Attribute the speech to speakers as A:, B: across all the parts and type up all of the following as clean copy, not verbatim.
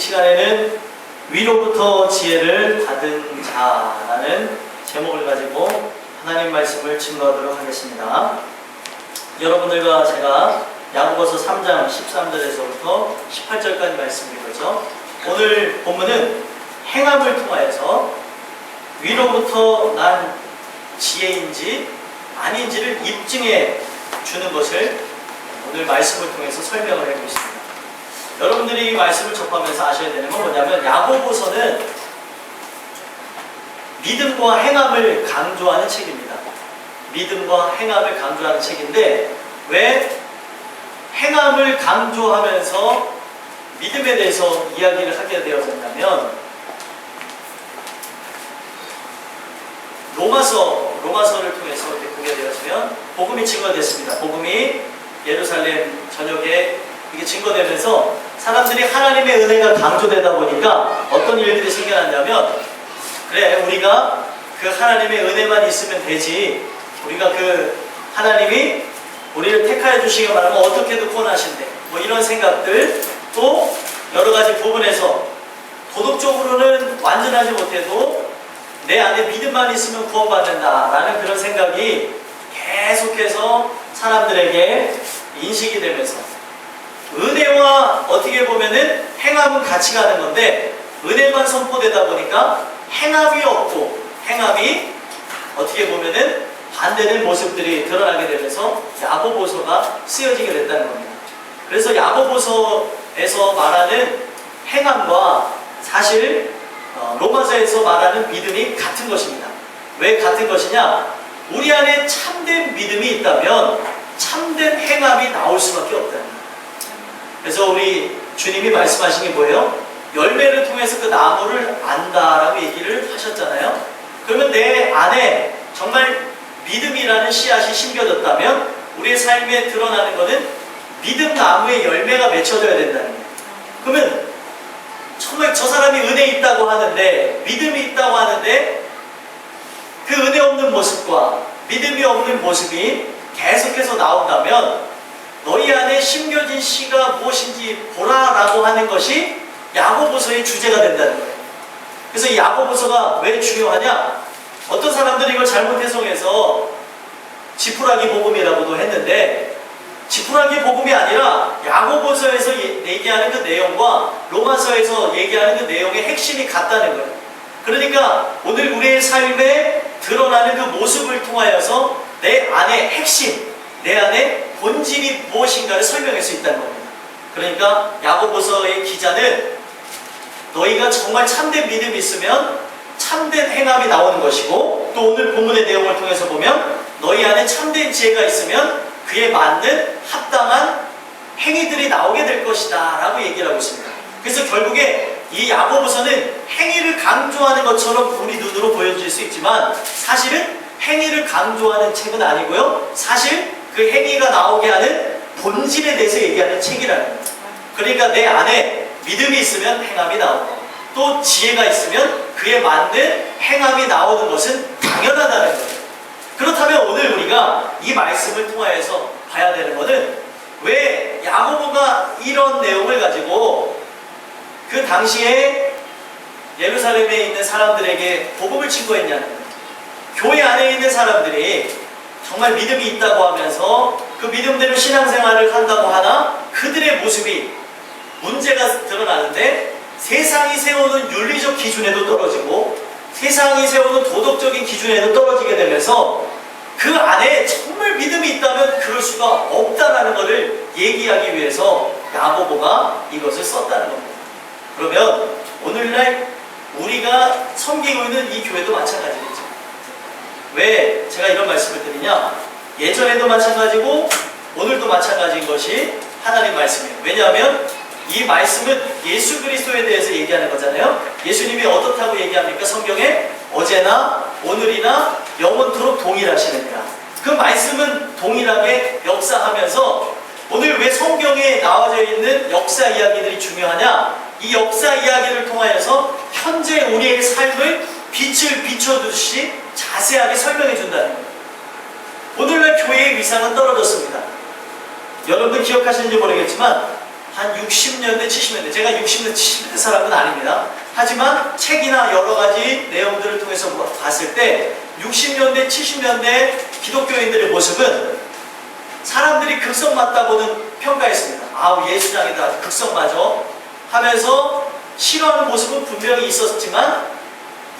A: 시간에는 위로부터 지혜를 받은 자라는 제목을 가지고 하나님 말씀을 증거하도록 하겠습니다. 여러분들과 제가 야고보서 3장 13절에서부터 18절까지 말씀 읽었죠. 오늘 본문은 행함을 통하여서 위로부터 난 지혜인지 아닌지를 입증해 주는 것을 오늘 말씀을 통해서 설명을 하고 있습니다. 여러분들이 이 말씀을 접하면서 아셔야 되는 건 뭐냐면, 야고보서는 믿음과 행함을 강조하는 책입니다. 믿음과 행함을 강조하는 책인데, 왜 행함을 강조하면서 믿음에 대해서 이야기를 하게 되어졌냐면, 로마서를 통해서 이렇게 보게 되었으면 복음이 증거됐습니다. 복음이 예루살렘 전역에 이게 증거되면서 사람들이 하나님의 은혜가 강조되다 보니까 어떤 일들이 생겨났냐면, 그래, 우리가 그 하나님의 은혜만 있으면 되지, 우리가 그 하나님이 우리를 택하여 주시기 바라면 어떻게든 구원하신대, 뭐 이런 생각들, 또 여러 가지 부분에서 도덕적으로는 완전하지 못해도 내 안에 믿음만 있으면 구원받는다라는 그런 생각이 계속해서 사람들에게 인식이 되면서, 은혜와 어떻게 보면은 행함은 같이 가는 건데 은혜만 선포되다 보니까 행함이 없고, 행함이 어떻게 보면은 반대된 모습들이 드러나게 되면서 야고보서가 쓰여지게 됐다는 겁니다. 그래서 야고보서에서 말하는 행함과 사실 로마서에서 말하는 믿음이 같은 것입니다. 왜 같은 것이냐? 우리 안에 참된 믿음이 있다면 참된 행함이 나올 수밖에 없다는 거예요. 그래서 우리 주님이 말씀하신 게 뭐예요? 열매를 통해서 그 나무를 안다라고 얘기를 하셨잖아요. 그러면 내 안에 정말 믿음이라는 씨앗이 심겨졌다면 우리의 삶에 드러나는 것은 믿음 나무의 열매가 맺혀져야 된다는 거예요. 그러면 정말 저 사람이 은혜 있다고 하는데, 믿음이 있다고 하는데 그 은혜 없는 모습과 믿음이 없는 모습이 계속해서 나온다면 너희 안에 심겨진 씨가 무엇인지 보라라고 하는 것이 야고보서의 주제가 된다는 거예요. 그래서 이 야고보서가 왜 중요하냐? 어떤 사람들이 이걸 잘못 해석해서 지푸라기 복음이라고도 했는데, 지푸라기 복음이 아니라 야고보서에서 얘기하는 그 내용과 로마서에서 얘기하는 그 내용의 핵심이 같다는 거예요. 그러니까 오늘 우리의 삶에 드러나는 그 모습을 통하여서 내 안의 핵심, 내 안의 본질이 무엇인가를 설명할 수 있다는 겁니다. 그러니까 야고보서의 기자는 너희가 정말 참된 믿음이 있으면 참된 행함이 나오는 것이고, 또 오늘 본문의 내용을 통해서 보면 너희 안에 참된 지혜가 있으면 그에 맞는 합당한 행위들이 나오게 될 것이다 라고 얘기를 하고 있습니다. 그래서 결국에 이 야고보서는 행위를 강조하는 것처럼 우리 눈으로 보여질 수 있지만 사실은 행위를 강조하는 책은 아니고요, 사실 그 행위가 나오게 하는 본질에 대해서 얘기하는 책이라는 거예요. 그러니까 내 안에 믿음이 있으면 행함이 나오고, 또 지혜가 있으면 그에 맞는 행함이 나오는 것은 당연하다는 거예요. 그렇다면 오늘 우리가 이 말씀을 통하여서 봐야 되는 것은, 왜 야고보가 이런 내용을 가지고 그 당시에 예루살렘에 있는 사람들에게 복음을 증거했냐는 거예요. 교회 안에 있는 사람들이 정말 믿음이 있다고 하면서 그 믿음대로 신앙생활을 한다고 하나 그들의 모습이 문제가 드러나는데, 세상이 세우는 윤리적 기준에도 떨어지고 세상이 세우는 도덕적인 기준에도 떨어지게 되면서 그 안에 정말 믿음이 있다면 그럴 수가 없다는 것을 얘기하기 위해서 야고보가 이것을 썼다는 겁니다. 그러면 오늘날 우리가 섬기고 있는 이 교회도 마찬가지겠죠. 왜 제가 이런 말씀을 드리냐? 예전에도 마찬가지고 오늘도 마찬가지인 것이 하나님 말씀이에요. 왜냐하면 이 말씀은 예수 그리스도에 대해서 얘기하는 거잖아요. 예수님이 어떻다고 얘기합니까? 성경에 어제나 오늘이나 영원토록 동일하시느니라. 그 말씀은 동일하게 역사하면서 오늘 왜 성경에 나와져 있는 역사 이야기들이 중요하냐? 이 역사 이야기를 통하여서 현재 우리의 삶을 빛을 비춰주듯이 자세하게 설명해 준다는 거예요. 오늘날 교회의 위상은 떨어졌습니다. 여러분들 기억하시는지 모르겠지만 한 60년대, 70년대, 제가 60년대, 70년대 사람은 아닙니다. 하지만 책이나 여러 가지 내용들을 통해서 봤을 때 60년대, 70년대 기독교인들의 모습은 사람들이 극성 맞다고는 평가했습니다. 아우, 예수장이다, 극성 맞아 하면서 싫어하는 모습은 분명히 있었지만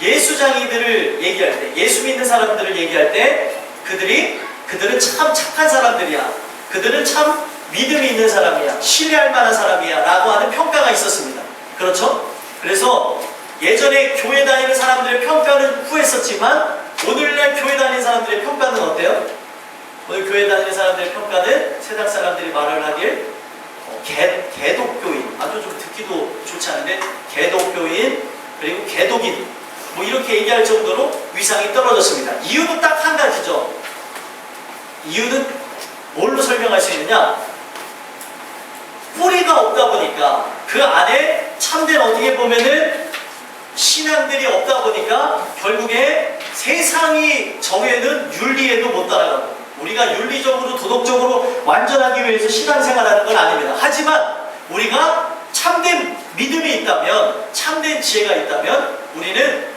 A: 예수장이들을 얘기할 때, 예수 믿는 사람들을 얘기할 때 그들은 참 착한 사람들이야, 그들은 참 믿음이 있는 사람이야, 신뢰할 만한 사람이야 라고 하는 평가가 있었습니다. 그렇죠? 그래서 예전에 교회 다니는 사람들의 평가는 후했었지만 오늘날 교회 다니는 사람들의 평가는 어때요? 오늘 교회 다니는 사람들의 평가는 세상 사람들이 말을 하길 개독교인, 아주 좀 듣기도 좋지 않은데 개독교인, 그리고 개독인, 뭐 이렇게 얘기할 정도로 위상이 떨어졌습니다. 이유는 딱 한 가지죠. 이유는 뭘로 설명할 수 있느냐? 뿌리가 없다 보니까, 그 안에 참된 어떻게 보면은 신앙들이 없다 보니까 결국에 세상이 정해는 윤리에도 못 따라가고, 우리가 윤리적으로 도덕적으로 완전하기 위해서 신앙생활하는 건 아닙니다. 하지만 우리가 참된 믿음이 있다면, 참된 지혜가 있다면 우리는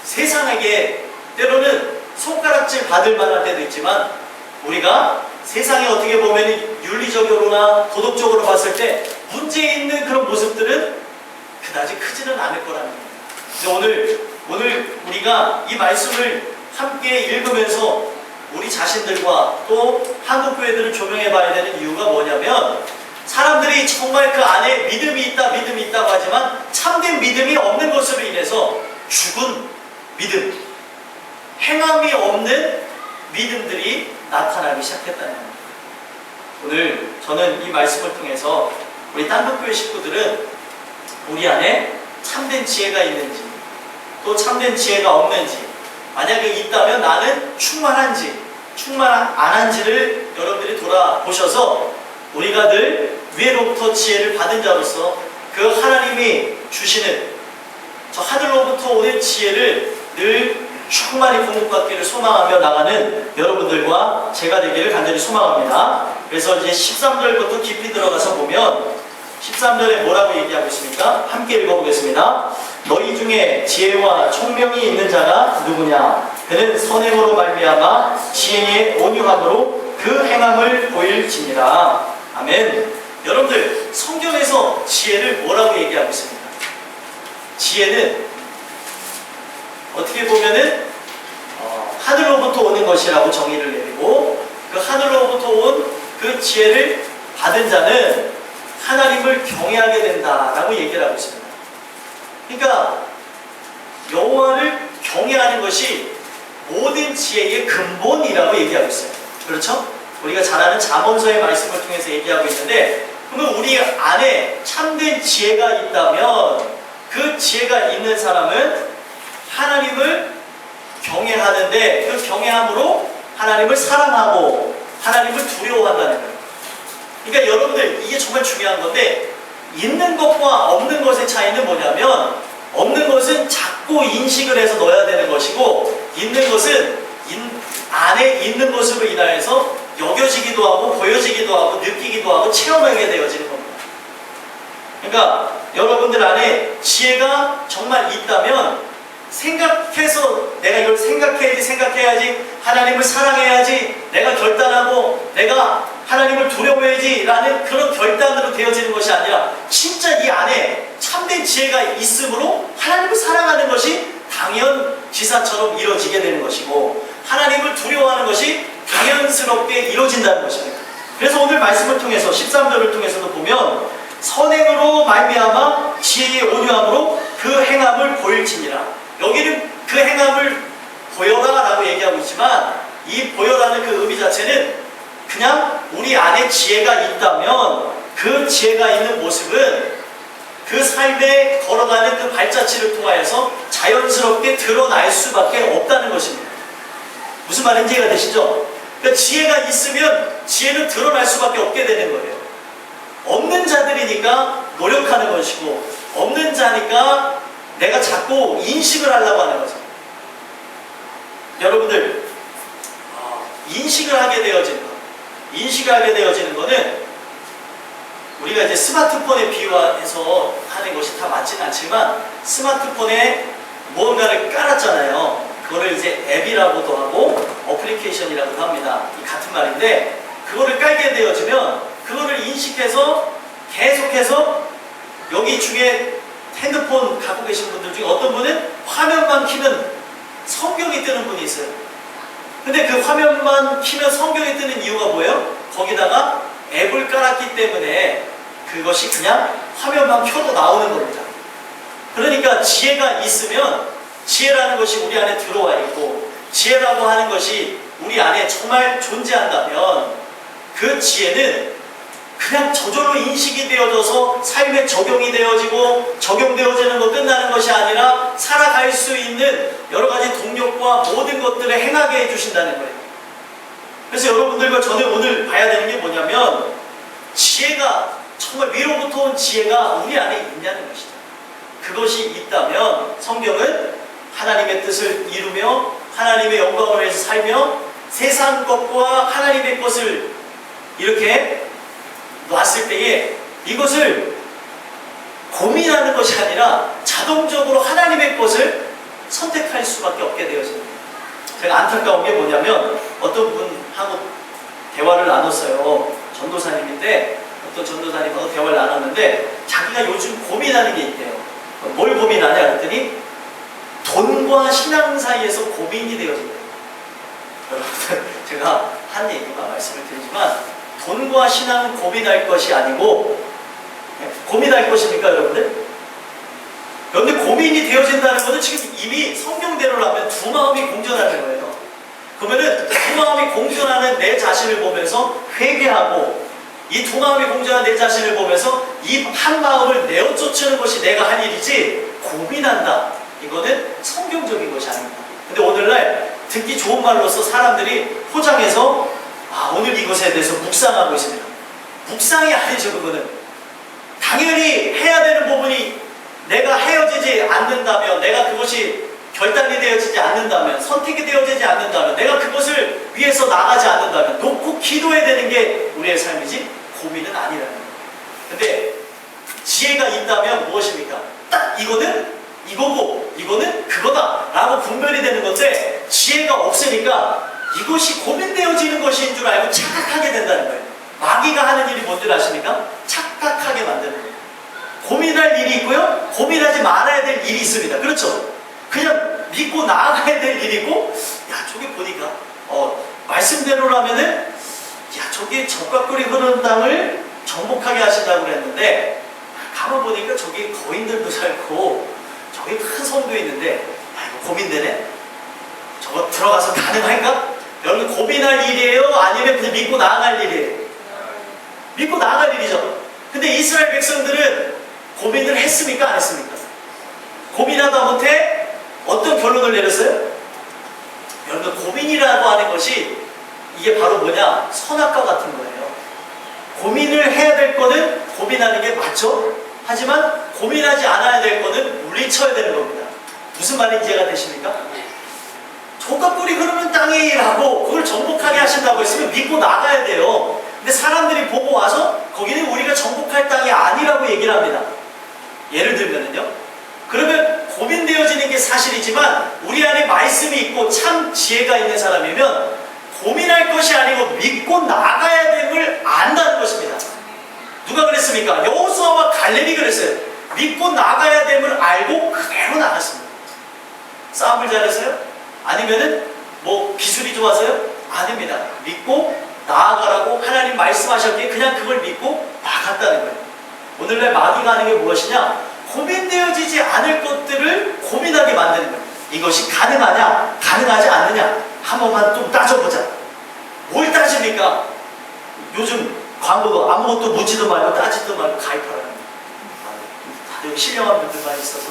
A: 세상에게 때로는 손가락질 받을 만할 때도 있지만 우리가 세상에 어떻게 보면 윤리적으로나 도덕적으로 봤을 때 문제 있는 그런 모습들은 그다지 크지는 않을 거라는 겁니다. 오늘 우리가 이 말씀을 함께 읽으면서 우리 자신들과 또 한국 교회들을 조명해 봐야 되는 이유가 뭐냐면, 사람들이 정말 그 안에 믿음이 있다고 하지만 참된 믿음이 없는 것으로 인해서 죽은 믿음, 행함이 없는 믿음들이 나타나기 시작했다는 겁니다. 오늘 저는 이 말씀을 통해서 우리 땅끝교회 식구들은 우리 안에 참된 지혜가 있는지, 또 참된 지혜가 없는지, 만약에 있다면 나는 충만한지 충만 안 한지를 여러분들이 돌아보셔서 우리가 늘 위로부터 지혜를 받은 자로서 그 하나님이 주시는 저 하늘로부터 오는 지혜를 늘 충만히 공급받기를 소망하며 나가는 여러분들과 제가 되기를 간절히 소망합니다. 그래서 이제 13절부터 깊이 들어가서 보면 13절에 뭐라고 얘기하고 있습니까? 함께 읽어보겠습니다. 너희 중에 지혜와 총명이 있는 자가 누구냐? 그는 선행으로 말미암아 지혜의 온유함으로 그 행함을 보일지니라. 아멘. 여러분들, 성경에서 지혜를 뭐라고 얘기하고 있습니까? 지혜는 어떻게 보면은 하늘로부터 오는 것이라고 정의를 내리고, 그 하늘로부터 온 그 지혜를 받은 자는 하나님을 경외하게 된다라고 얘기를 하고 있습니다. 그러니까 여호와를 경외하는 것이 모든 지혜의 근본이라고 얘기하고 있어요. 그렇죠? 우리가 잘 아는 잠언서의 말씀을 통해서 얘기하고 있는데, 그러면 우리 안에 참된 지혜가 있다면 그 지혜가 있는 사람은 하나님을 경외하는데, 그 경외함으로 하나님을 사랑하고 하나님을 두려워한다는 거예요. 그러니까 여러분들, 이게 정말 중요한 건데, 있는 것과 없는 것의 차이는 뭐냐면, 없는 것은 자꾸 인식을 해서 넣어야 되는 것이고, 있는 것은 안에 있는 것으로 인하여서 여겨지기도 하고 보여지기도 하고 느끼기도 하고 체험하게 되어지는 겁니다. 그러니까 여러분들 안에 지혜가 정말 있다면 생각해서 내가 이걸 생각해야지 하나님을 사랑해야지, 내가 결단하고 내가 하나님을 두려워해야지 라는 그런 결단으로 되어지는 것이 아니라 진짜 이 안에 참된 지혜가 있으므로 하나님을 사랑하는 것이 당연지사처럼 이루어지게 되는 것이고, 하나님을 두려워하는 것이 당연스럽게 이루어진다는 것입니다. 그래서 오늘 말씀을 통해서 13절을 통해서도 보면 선행으로 말미암아 지혜의 온유함으로 그 행함을 보일지니라. 여기는 그 행함을 보여라 라고 얘기하고 있지만, 이 보여라는 그 의미 자체는 그냥 우리 안에 지혜가 있다면 그 지혜가 있는 모습은 그 삶에 걸어가는 그 발자취를 통하여서 자연스럽게 드러날 수밖에 없다는 것입니다. 무슨 말인지 이해가 되시죠? 그러니까 지혜가 있으면 지혜는 드러날 수밖에 없게 되는 거예요. 없는 자들이니까 노력하는 것이고, 없는 자니까 내가 자꾸 인식을 하려고 하는 거죠. 여러분들, 인식을 하게 되어지는 거는 우리가 이제 스마트폰에 비유해서 하는 것이 다 맞지는 않지만 스마트폰에 무언가를 깔았잖아요. 그거를 이제 앱이라고도 하고 어플리케이션이라고도 합니다. 이 같은 말인데 그거를 깔게 되어지면 그거를 인식해서 계속해서 여기 중에 핸드폰 갖고 계신 분들 중에 어떤 분은 화면만 키면 성경이 뜨는 분이 있어요. 근데 그 화면만 키면 성경이 뜨는 이유가 뭐예요? 거기다가 앱을 깔았기 때문에 그것이 그냥 화면만 켜도 나오는 겁니다. 그러니까 지혜가 있으면 지혜라는 것이 우리 안에 들어와 있고 지혜라고 하는 것이 우리 안에 정말 존재한다면 그 지혜는 그냥 저절로 인식이 되어져서 삶에 적용이 되어지고 적용되어지는 거 끝나는 것이 아니라 살아갈 수 있는 여러 가지 동력과 모든 것들을 행하게 해주신다는 거예요. 그래서 여러분들과 저는 오늘 봐야 되는 게 뭐냐면 지혜가 정말 위로부터 온 지혜가 우리 안에 있냐는 것이죠. 그것이 있다면 성경은 하나님의 뜻을 이루며 하나님의 영광을 위해서 살며 세상 것과 하나님의 것을 이렇게 놨을 때에 이것을 고민하는 것이 아니라 자동적으로 하나님의 것을 선택할 수밖에 없게 되어집니다. 제가 안타까운 게 뭐냐면 어떤 분하고 대화를 나눴어요. 전도사님인데 어떤 전도사님하고 대화를 나눴는데 자기가 요즘 고민하는 게 있대요. 뭘 고민하냐 그랬더니 돈과 신앙 사이에서 고민이 되어진대요. 여러분들 제가 한 얘기만 말씀을 드리지만 돈과 신앙은 고민할 것이 아니고 고민할 것입니까 여러분들? 그런데 고민이 되어진다는 것은 지금 이미 성경대로라면 두 마음이 공존하는 거예요. 그러면은 두 마음이 공존하는 내 자신을 보면서 회개하고 이 두 마음이 공존하는 내 자신을 보면서 이 한 마음을 내어 쫓는 것이 내가 할 일이지 고민한다. 이거는 성경적인 것이 아닙니다. 근데 오늘날 듣기 좋은 말로서 사람들이 포장해서 오늘 이것에 대해서 묵상하고 있습니다. 묵상이 아니죠. 그거는 당연히 해야 되는 부분이 내가 헤어지지 않는다면 내가 그것이 결단이 되어지지 않는다면 선택이 되어지지 않는다면 내가 그것을 위해서 나가지 않는다면 놓고 기도해야 되는 게 우리의 삶이지 고민은 아니라는 거예요. 근데 지혜가 있다면 무엇입니까? 딱 이거는 이거고 이거는 그거다 라고 분별이 되는 건데 지혜가 없으니까 이것이 고민되어지는 것인 줄 알고 착각하게 된다는 거예요. 마귀가 하는 일이 뭔지 아십니까? 착각하게 만드는 거예요. 고민할 일이 있고요. 고민하지 말아야 될 일이 있습니다. 그렇죠? 그냥 믿고 나아가야 될 일이고 저기 보니까 말씀대로라면은 저기 적과 꿀이 흐르는 땅을 정복하게 하신다고 그랬는데 가만 보니까 저기 거인들도 살고 저기 큰 성도 있는데 이거 고민되네? 저거 들어가서 가능할까? 여러분 고민할 일이에요? 아니면 그냥 믿고 나아갈 일이에요? 믿고 나아갈 일이죠. 근데 이스라엘 백성들은 고민을 했습니까? 안 했습니까? 고민하다 못해 어떤 결론을 내렸어요? 여러분 고민이라고 하는 것이 이게 바로 뭐냐? 선악과 같은 거예요. 고민을 해야 될 거는 고민하는 게 맞죠? 하지만 고민하지 않아야 될 거는 물리쳐야 되는 겁니다. 무슨 말인지 이해가 되십니까? 조가 꿀이 흐르는 땅이라고 그걸 정복하게 하신다고 했으면 믿고 나가야 돼요. 근데 사람들이 보고 와서 거기는 우리가 정복할 땅이 아니라고 얘기를 합니다. 예를 들면은요. 그러면 고민되어지는 게 사실이지만 우리 안에 말씀이 있고 참 지혜가 있는 사람이면 고민할 것이 아니고 믿고 나가야 됨을 안다는 것입니다. 누가 그랬습니까? 여호수아와 갈렙이 그랬어요. 믿고 나가야 됨을 알고 그대로 나갔습니다. 싸움을 잘했어요? 아니면은 뭐 기술이 좋아서요? 아닙니다. 믿고 나아가라고 하나님 말씀하셨기에 그냥 그걸 믿고 나갔다는 거예요. 오늘날 마귀가 하는 게 무엇이냐? 고민되어지지 않을 것들을 고민하게 만드는 거예요. 이것이 가능하냐? 가능하지 않느냐? 한 번만 좀 따져보자. 뭘 따집니까? 요즘 광고도 아무것도 묻지도 말고 따지도 말고 가입하라는 거예요. 다들 신령한 분들만 있어서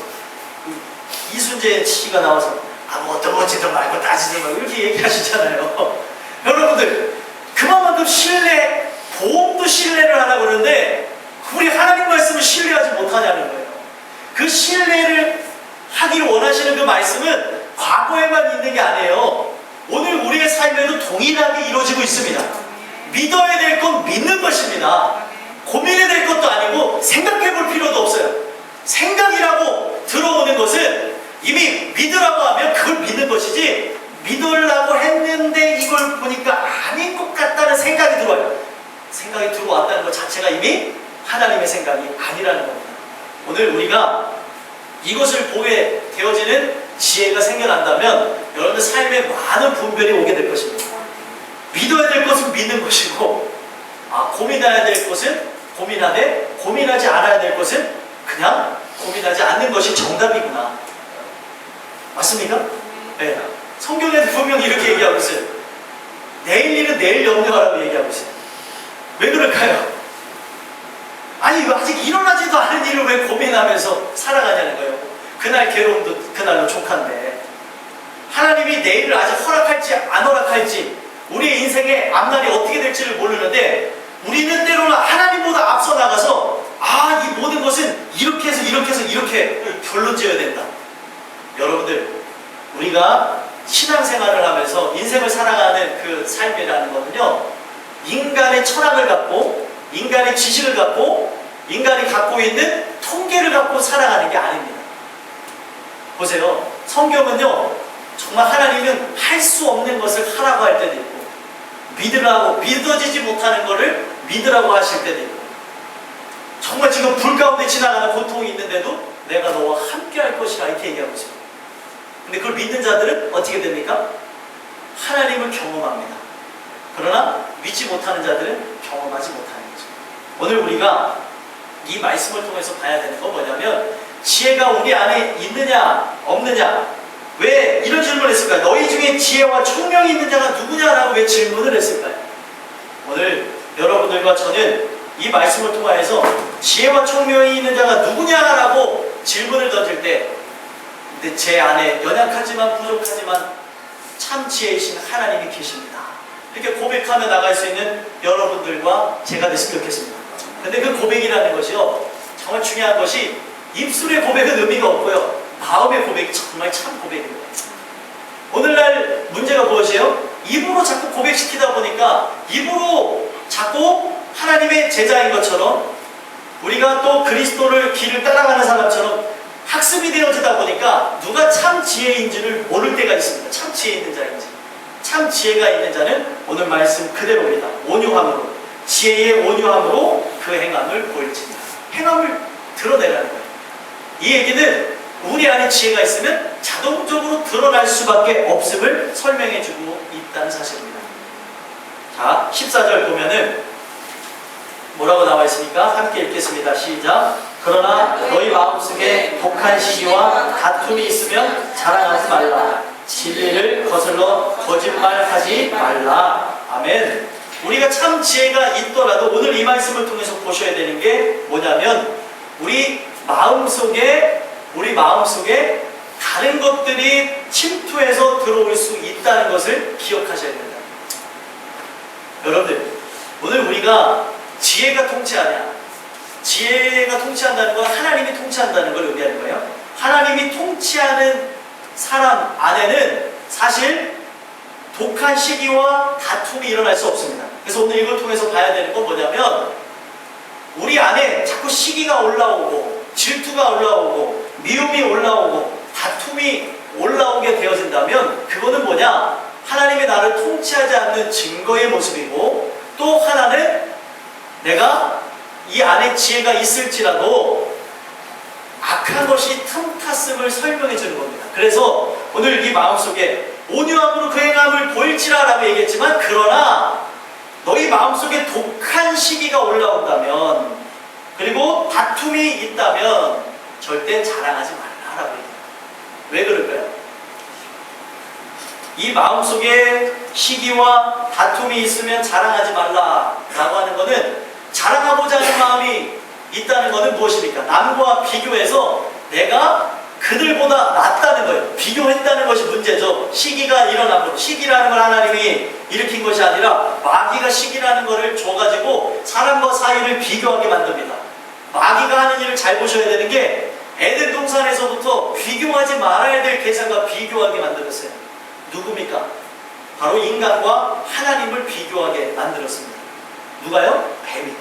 A: 이순재 씨가 나와서 아무것도 묻지도 말고 따지도 말고 이렇게 얘기하시잖아요. 여러분들 그만큼 신뢰, 보험도 신뢰를 하라고 그러는데 우리 하나님 말씀을 신뢰하지 못하냐는 거예요. 그 신뢰를 하기를 원하시는 그 말씀은 과거에만 있는 게 아니에요. 오늘 우리의 삶에도 동일하게 이루어지고 있습니다. 믿어야 될 건 믿는 것입니다. 고민이 될 것도 아니고 생각해 볼 필요도 없어요. 생각이라고 들어오는 것은 이미 믿으라고 하면 그걸 믿는 것이지, 믿으려고 했는데 이걸 보니까 아닌 것 같다는 생각이 들어와요. 생각이 들어왔다는 것 자체가 이미 하나님의 생각이 아니라는 겁니다. 오늘 우리가 이것을 보게 되어지는 지혜가 생겨난다면 여러분들 삶에 많은 분별이 오게 될 것입니다. 믿어야 될 것은 믿는 것이고, 고민해야 될 것은 고민하되, 고민하지 않아야 될 것은 그냥 고민하지 않는 것이 정답이구나. 맞습니까? 네. 성경에도 분명히 이렇게 얘기하고 있어요. 내일 일은 내일 염려하라고 얘기하고 있어요. 왜 그럴까요? 아니, 아직 일어나지도 않은 일을 왜 고민하면서 살아가냐는 거예요. 그날 괴로움도 그날로 족한데, 하나님이 내일을 아직 허락할지 안 허락할지, 우리의 인생의 앞날이 어떻게 될지를 모르는데, 우리는 때로는 하나님보다 앞서 나가서 이 모든 것은 이렇게 해서 이렇게 해서 이렇게 결론 지어야 된다. 여러분들, 우리가 신앙생활을 하면서 인생을 살아가는 그 삶이라는 거는요, 인간의 철학을 갖고, 인간의 지식을 갖고, 인간이 갖고 있는 통계를 갖고 살아가는 게 아닙니다. 보세요. 성경은요, 정말 하나님은 할 수 없는 것을 하라고 할 때도 있고, 믿으라고, 믿어지지 못하는 것을 믿으라고 하실 때도 있고, 정말 지금 불 가운데 지나가는 고통이 있는데도 내가 너와 함께 할 것이라 이렇게 얘기하고 있습니다. 근데 그걸 믿는 자들은 어떻게 됩니까? 하나님을 경험합니다. 그러나 믿지 못하는 자들은 경험하지 못하는 거죠. 오늘 우리가 이 말씀을 통해서 봐야 되는 건 뭐냐면, 지혜가 우리 안에 있느냐 없느냐. 왜 이런 질문을 했을까요? 너희 중에 지혜와 총명이 있는 자가 누구냐라고 왜 질문을 했을까요? 오늘 여러분들과 저는 이 말씀을 통하여서 지혜와 총명이 있는 자가 누구냐라고 질문을 던질 때, 근데 제 안에 연약하지만 부족하지만 참 지혜이신 하나님이 계십니다. 이렇게 고백하며 나갈 수 있는 여러분들과 제가 됐으면 좋겠습니다. 근데 그 고백이라는 것이요, 정말 중요한 것이 입술의 고백은 의미가 없고요, 마음의 고백이 정말 참 고백입니다. 오늘날 문제가 무엇이에요? 입으로 자꾸 고백시키다 보니까, 입으로 자꾸 하나님의 제자인 것처럼, 우리가 또 그리스도를 길을 따라가는 사람처럼 학습이 되어지다 보니까 누가 참 지혜인지를 모를 때가 있습니다. 참 지혜 있는 자인지. 참 지혜가 있는 자는 오늘 말씀 그대로입니다. 온유함으로, 지혜의 온유함으로 그 행함을 보일지니라. 행함을 드러내라는 거예요. 이 얘기는 우리 안에 지혜가 있으면 자동적으로 드러날 수밖에 없음을 설명해주고 있다는 사실입니다. 자, 14절 보면은 뭐라고 나와 있습니까? 함께 읽겠습니다. 시작. 그러나 너희 마음속에 독한 시기와 다툼이 있으면 자랑하지 말라. 진리를 거슬러 거짓말하지 말라. 아멘. 우리가 참 지혜가 있더라도 오늘 이 말씀을 통해서 보셔야 되는 게 뭐냐면, 우리 마음속에 다른 것들이 침투해서 들어올 수 있다는 것을 기억하셔야 됩니다. 여러분들, 오늘 우리가 지혜가 통치하냐, 지혜가 통치한다는 건 하나님이 통치한다는 걸 의미하는 거예요. 하나님이 통치하는 사람 안에는 사실 독한 시기와 다툼이 일어날 수 없습니다. 그래서 오늘 이걸 통해서 봐야 되는 건 뭐냐면, 우리 안에 자꾸 시기가 올라오고 질투가 올라오고 미움이 올라오고 다툼이 올라오게 되어진다면, 그거는 뭐냐? 하나님이 나를 통치하지 않는 증거의 모습이고, 또 하나는 내가 이 안에 지혜가 있을지라도 악한 것이 틈탔음을 설명해 주는 겁니다. 그래서 오늘 이 마음속에 온유함으로 그 행함을 보일지라 라고 얘기했지만, 그러나 너희 마음속에 독한 시기가 올라온다면, 그리고 다툼이 있다면 절대 자랑하지 말라라고 얘기해요. 왜 그럴까요? 이 마음속에 시기와 다툼이 있으면 자랑하지 말라라고 하는 것은, 자랑하고자 하는 마음이 있다는 것은 무엇입니까? 남과 비교해서 내가 그들보다 낫다는 거예요. 비교했다는 것이 문제죠. 시기가 일어나고, 시기라는 걸 하나님이 일으킨 것이 아니라 마귀가 시기라는 것을 줘가지고 사람과 사이를 비교하게 만듭니다. 마귀가 하는 일을 잘 보셔야 되는 게, 에덴 동산에서부터 비교하지 말아야 될 대상과 비교하게 만들었어요. 누굽니까? 바로 인간과 하나님을 비교하게 만들었습니다. 누가요? 뱀이.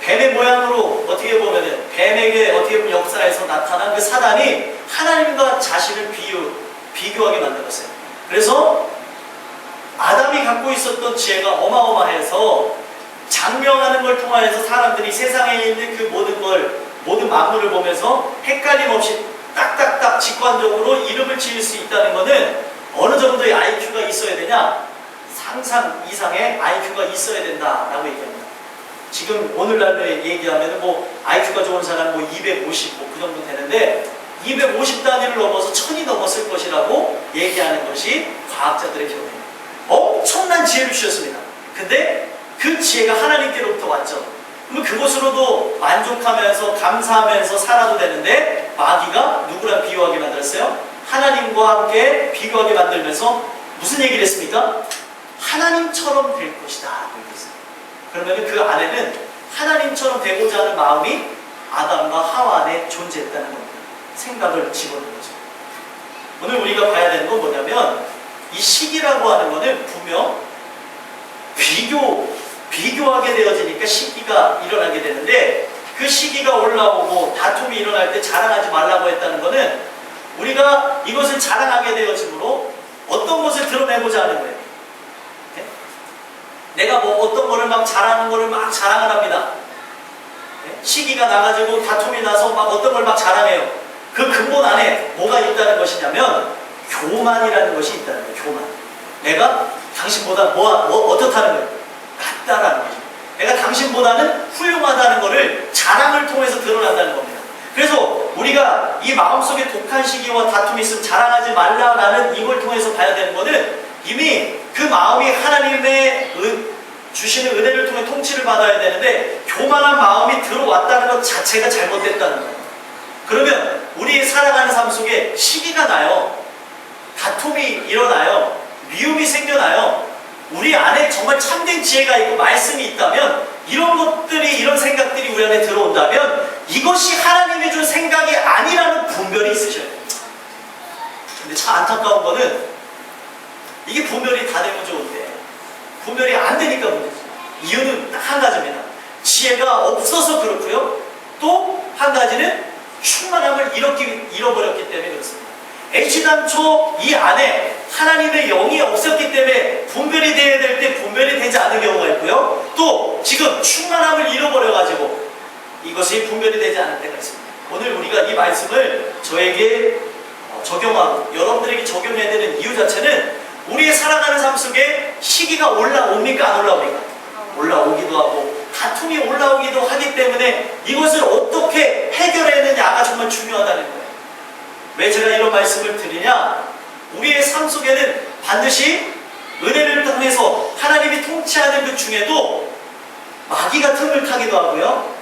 A: 뱀의 모양으로 어떻게 보면은 뱀에게 어떻게 보면 역사에서 나타난 그 사단이 하나님과 자신을 비교하게 만들었어요. 그래서 아담이 갖고 있었던 지혜가 어마어마해서 장명하는 걸 통하여서 사람들이 세상에 있는 그 모든 만물을 보면서 헷갈림 없이 딱딱딱 직관적으로 이름을 지을 수 있다는 것은 어느 정도의 IQ가 있어야 되냐? 상상 이상의 IQ가 있어야 된다라고 얘기합니다. 지금 오늘날로 얘기하면 IQ가 좋은 사람 250 그 정도 되는데 250 단위를 넘어서 1000이 넘었을 것이라고 얘기하는 것이 과학자들의 견해입니다. 엄청난 지혜를 주셨습니다. 근데 그 지혜가 하나님께로부터 왔죠. 그러면 그것으로도 만족하면서 감사하면서 살아도 되는데 마귀가 누구랑 비교하게 만들었어요? 하나님과 함께 비교하게 만들면서 무슨 얘기를 했습니까? 하나님처럼 될 것이다. 그러면 그 안에는 하나님처럼 되고자 하는 마음이 아담과 하와 안에 존재했다는 겁니다. 생각을 집어넣은 거죠. 오늘 우리가 봐야 되는 건 뭐냐면 이 시기라고 하는 것은 분명 비교하게 되어지니까 시기가 일어나게 되는데 그 시기가 올라오고 다툼이 일어날 때 자랑하지 말라고 했다는 것은 우리가 이것을 자랑하게 되어짐으로 어떤 것을 드러내고자 하는 거예요. 네? 내가 어떤 거를 막 잘하는 거를 막 자랑을 합니다. 네? 시기가 나가지고 다툼이 나서 막 어떤 걸 막 자랑해요. 그 근본 안에 뭐가 있다는 것이냐면 교만이라는 것이 있다는 거예요. 교만. 내가 당신보다 어떻다는 거예요? 낫다라는 거죠. 내가 당신보다는 훌륭하다는 것을 자랑을 통해서 드러난다는 겁니다. 그래서 우리가 이 마음속에 독한 시기와 다툼이 있으면 자랑하지 말라라는 이걸 통해서 봐야 되는 것은 이미 그 마음이 하나님의 주시는 은혜를 통해 통치를 받아야 되는데 교만한 마음이 들어왔다는 것 자체가 잘못됐다는 거예요. 그러면 우리 살아가는 삶 속에 시기가 나요. 다툼이 일어나요. 미움이 생겨나요. 우리 안에 정말 참된 지혜가 있고 말씀이 있다면 이런 것들이 이런 생각들이 우리 안에 들어온다면 이것이 하나님이 준 생각이 아니라는 분별이 있으셔야 돼요. 근데 참 안타까운 거는 이게 분별이 다 되면 좋은데 분별이 안 되니까 문제죠. 이유는 딱 한 가지입니다. 지혜가 없어서 그렇고요. 또 한 가지는 충만함을 잃어버렸기 때문에 그렇습니다. 애시당초 이 안에 하나님의 영이 없었기 때문에 분별이 되어야 될 때 분별이 되지 않은 경우가 있고요. 또 지금 충만함을 잃어버려가지고 이것이 분별이 되지 않을 때가 있습니다. 오늘 우리가 이 말씀을 저에게 적용하고 여러분들에게 적용해야 되는 이유 자체는 우리의 살아가는 삶 속에 시기가 올라옵니까? 안 올라옵니까? 올라오기도 하고 다툼이 올라오기도 하기 때문에 이것을 어떻게 해결해내느냐가 정말 중요하다는 거예요. 왜 제가 이런 말씀을 드리냐? 우리의 삶 속에는 반드시 은혜를 통해서 하나님이 통치하는 그 중에도 마귀가 틈을 타기도 하고요.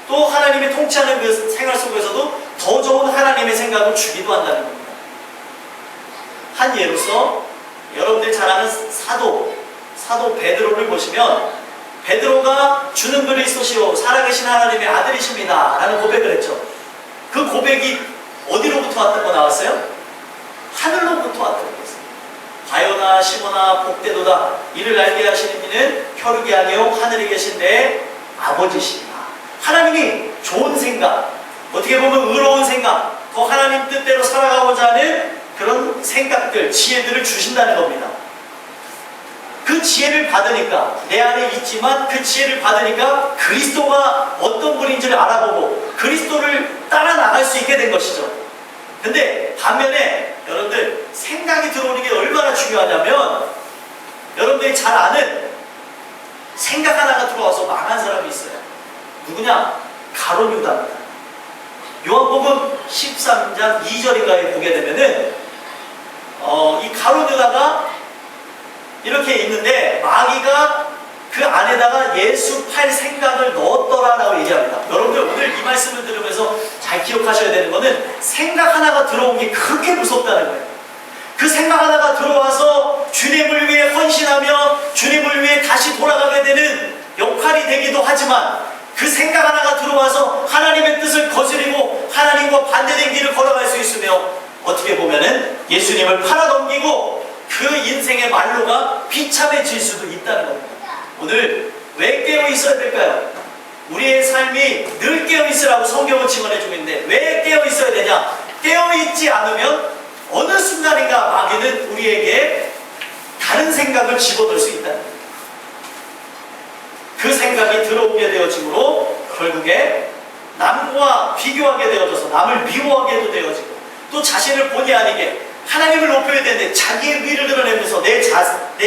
A: 또 하나님이 통치하는 그 생활 속에서도 더 좋은 하나님의 생각을 주기도 한다는 겁니다. 한 예로서 여러분들이 잘 아는 사도 베드로를 보시면 베드로가 주는 그리스도시요 살아계신 하나님의 아들이십니다 라는 고백을 했죠. 그 고백이 어디로부터 왔다고 나왔어요? 하늘로부터 왔다고 했어요. 가요나 시모나 복되도다 이를 알게 하시는 이는 혈육이 아니요 하늘에 계신 내 아버지시니라. 하나님이 좋은 생각, 어떻게 보면 의로운 생각, 더 하나님 뜻대로 살아가고자 하는 그런 생각들, 지혜들을 주신다는 겁니다. 그 지혜를 받으니까 내 안에 있지만 그 지혜를 받으니까 그리스도가 어떤 분인지를 알아보고 그리스도를 따라 나갈 수 있게 된 것이죠. 근데 반면에 여러분들 생각이 들어오는 게 얼마나 중요하냐면 여러분들이 잘 아는 생각 하나가 들어와서 망한 사람이 있어요. 누구냐? 가룟 유다입니다. 요한복음 13장 2절인가에 보게 되면은 이 가룟 유다가 이렇게 있는데 마귀가 그 안에다가 예수 팔 생각을 넣었더라라고 얘기합니다. 여러분들 오늘 이 말씀을 들으면서 잘 기억하셔야 되는 것은 생각 하나가 들어온 게 그렇게 무섭다는 거예요. 그 생각 하나가 들어와서 주님을 위해 헌신하며 주님을 위해 다시 돌아가게 되는 역할이 되기도 하지만 그 생각 하나가 들어와서 하나님의 뜻을 거스리고 하나님과 반대된 길을 걸어갈 수 있으며 어떻게 보면은 예수님을 팔아넘기고 그 인생의 말로가 비참해질 수도 있다는 겁니다. 오늘 왜 깨어 있어야 될까요? 우리의 삶이 늘 깨어있으라고 성경은 증언해주고 있는데 왜 깨어있어야 되냐? 깨어있지 않으면 어느 순간인가 마귀는 우리에게 다른 생각을 집어넣을 수 있다는 거예요. 그 생각이 들어오게 되어지므로 결국에 남과 비교하게 되어져서 남을 미워하게도 되어지고 또 자신을 본의 아니게 하나님을 높여야 되는데 자기의 위를 드러내면서 내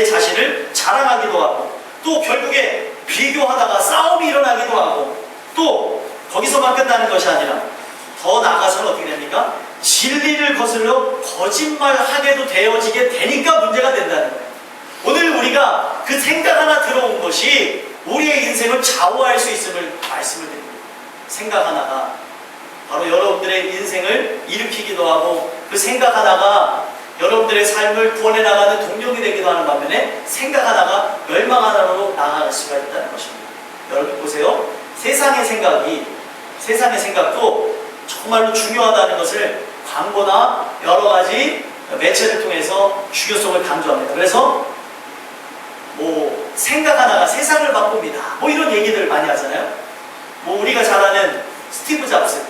A: 자신을 자랑하기도 하고 또 결국에 비교하다가 싸움이 일어나기도 하고 또 거기서만 끝나는 것이 아니라 더 나아가서는 어떻게 됩니까? 진리를 거슬러 거짓말하게도 되어지게 되니까 문제가 된다는 거예요. 오늘 우리가 그 생각 하나 들어온 것이 우리의 인생을 좌우할 수 있음을 말씀을 드립니다. 생각 하나가 바로 여러분들의 인생을 일으키기도 하고 그 생각 하나가 여러분들의 삶을 구원해 나가는 동력이 되기도 하는 반면에 생각 하나가 멸망 하나로 나아갈 수가 있다는 것입니다. 여러분 보세요. 세상의 생각도 정말로 중요하다는 것을 광고나 여러 가지 매체를 통해서 중요성을 강조합니다. 그래서 뭐 생각 하나가 세상을 바꿉니다. 뭐 이런 얘기들을 많이 하잖아요. 뭐 우리가 잘 아는 스티브 잡스,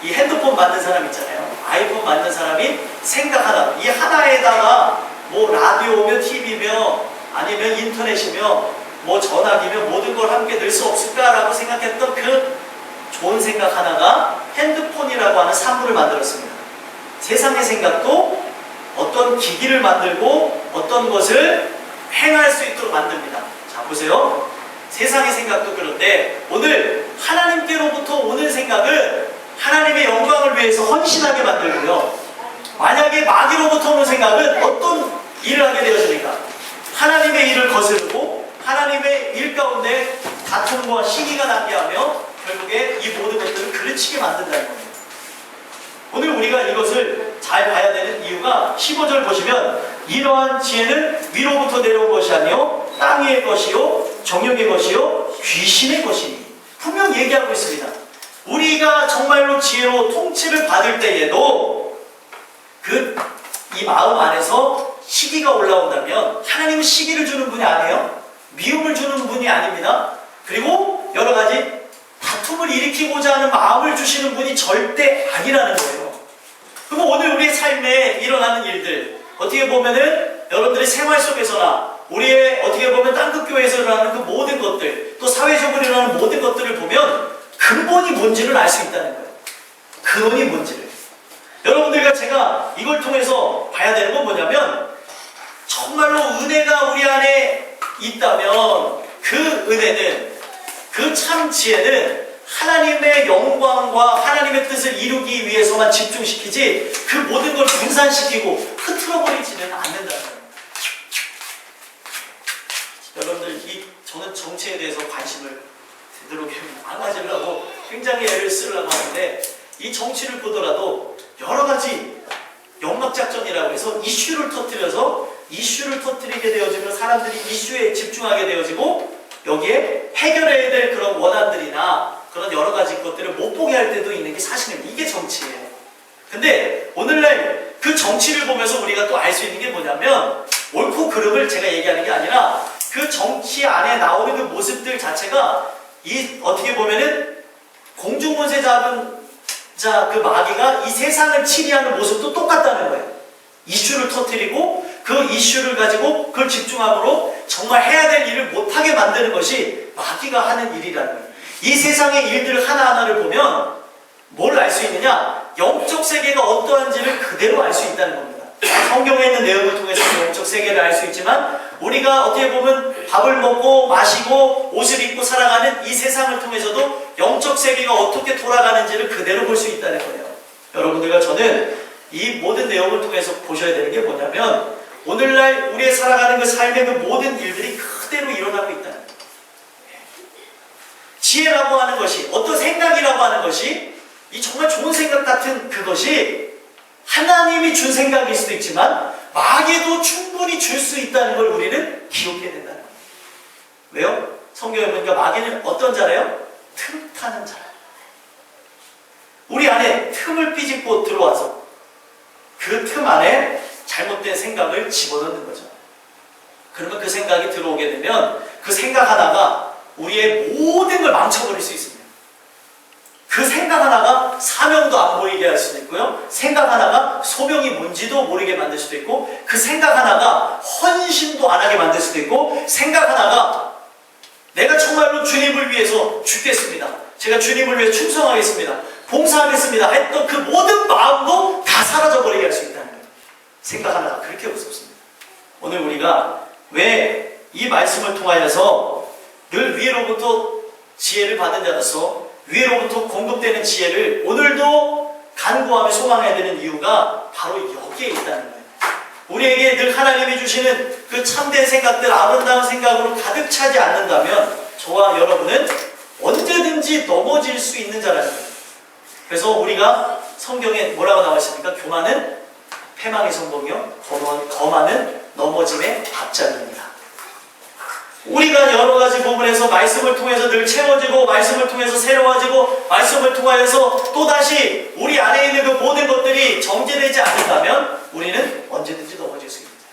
A: 이 핸드폰 만든 사람 있잖아요. 아이폰 만든 사람이 생각 하나, 이 하나에다가 뭐 라디오며 TV며 아니면 인터넷이며 뭐 전화기며 모든 걸 함께 넣을 수 없을까라고 생각했던 그 좋은 생각 하나가 핸드폰이라고 하는 산물을 만들었습니다. 세상의 생각도 어떤 기기를 만들고 어떤 것을 행할 수 있도록 만듭니다. 자, 보세요. 세상의 생각도 그런데 오늘 하나님께로부터 오는 생각은 하나님의 영광을 위해서 헌신하게 만들고요. 만약에 마귀로부터 오는 생각은 어떤 일을 하게 되어집니까? 하나님의 일을 거스르고 하나님의 일 가운데 다툼과 시기가 나게 하며 결국에 이 모든 것들을 그르치게 만든다는 겁니다. 오늘 우리가 이것을 잘 봐야 되는 이유가 15절 보시면 이러한 지혜는 위로부터 내려온 것이 아니요 땅 위의 것이요 정욕의 것이요 귀신의 것이니 분명 얘기하고 있습니다. 우리가 정말로 지혜로 통치를 받을 때에도 이 마음 안에서 시기가 올라온다면 하나님은 시기를 주는 분이 아니에요. 미움을 주는 분이 아닙니다. 그리고 여러 가지 다툼을 일으키고자 하는 마음을 주시는 분이 절대 아니라는 거예요. 그럼 오늘 우리의 삶에 일어나는 일들 어떻게 보면은 여러분들의 생활 속에서나 우리의 어떻게 보면 땅끝교회에서 일어나는 그 모든 것들 또 사회적으로 일어나는 모든 것들을 보면 근본이 뭔지를 알 수 있다는 거예요. 근원이 뭔지를. 여러분들과 제가 이걸 통해서 봐야 되는 건 뭐냐면 정말로 은혜가 우리 안에 있다면 그 은혜는 그 참 지혜는 하나님의 영광과 하나님의 뜻을 이루기 위해서만 집중시키지 그 모든 걸 분산시키고 흐트러버리지는 않는다는 거예요. 여러분들 저는 정치에 대해서 관심을 되도록 안 가지려고 굉장히 애를 쓰려고 하는데 이 정치를 보더라도 여러 가지 연막작전이라고 해서 이슈를 터뜨리게 되어지면 사람들이 이슈에 집중하게 되어지고 여기에 해결해야 될 그런 원안들이나 그런 여러 가지 것들을 못 보게 할 때도 있는 게 사실은 이게 정치예요. 근데 오늘날 그 정치를 보면서 우리가 또 알 수 있는 게 뭐냐면 옳고 그름을 제가 얘기하는 게 아니라 그 정치 안에 나오는 그 모습들 자체가 어떻게 보면은 공중권세 잡은 자 그 마귀가 이 세상을 치리하는 모습도 똑같다는 거예요. 이슈를 터뜨리고 그 이슈를 가지고 그걸 집중함으로 정말 해야 될 일을 못하게 만드는 것이 마귀가 하는 일이라는 거예요. 이 세상의 일들 하나하나를 보면 뭘 알 수 있느냐? 영적 세계가 어떠한지를 그대로 알 수 있다는 겁니다. 성경에 있는 내용을 통해서 영적 세계를 알 수 있지만 우리가 어떻게 보면 밥을 먹고 마시고 옷을 입고 살아가는 이 세상을 통해서도 영적 세계가 어떻게 돌아가는지를 그대로 볼 수 있다는 거예요. 여러분들과 저는 이 모든 내용을 통해서 보셔야 되는 게 뭐냐면 오늘날 우리의 살아가는 그 삶의 그 모든 일들이 그대로 일어나고 있다는 거예요. 지혜라고 하는 것이 어떤 생각이라고 하는 것이 이 정말 좋은 생각 같은 그것이 하나님이 준 생각일 수도 있지만 마귀도 충분히 줄 수 있다는 걸 우리는 기억해야 된다는 거예요. 왜요? 성경에 보니까 마귀는 어떤 자래요? 틈 타는 자라. 우리 안에 틈을 삐집고 들어와서 그 틈 안에 잘못된 생각을 집어넣는 거죠. 그러면 그 생각이 들어오게 되면 그 생각 하나가 우리의 모든 걸 망쳐버릴 수 있습니다. 그 생각 하나가 사명도 안 보이게 할 수도 있고요. 생각 하나가 소명이 뭔지도 모르게 만들 수도 있고, 그 생각 하나가 헌신도 안 하게 만들 수도 있고, 생각 하나가 내가 정말로 주님을 위해서 죽겠습니다, 제가 주님을 위해 충성하겠습니다, 봉사하겠습니다 했던 그 모든 마음도 다 사라져버리게 할 수 있다는 거예요. 생각 하나가 그렇게 무섭습니다. 오늘 우리가 왜 이 말씀을 통하여서 늘 위로부터 지혜를 받은 자로서 위로부터 공급되는 지혜를 오늘도 간구하며 소망해야 되는 이유가 바로 여기에 있다는 거예요. 우리에게 늘 하나님이 주시는 그 참된 생각들, 아름다운 생각으로 가득 차지 않는다면 저와 여러분은 언제든지 넘어질 수 있는 자라는 거예요. 그래서 우리가 성경에 뭐라고 나와 있습니까? 교만은 패망의 성공이요, 거만은 넘어짐의 앞자리입니다. 우리가 여러 가지 부분에서 말씀을 통해서 늘 채워지고, 말씀을 통해서 새로워지고, 말씀을 통하여서 또다시 우리 안에 있는 그 모든 것들이 정제되지 않는다면 우리는 언제든지 넘어질 수 있습니다.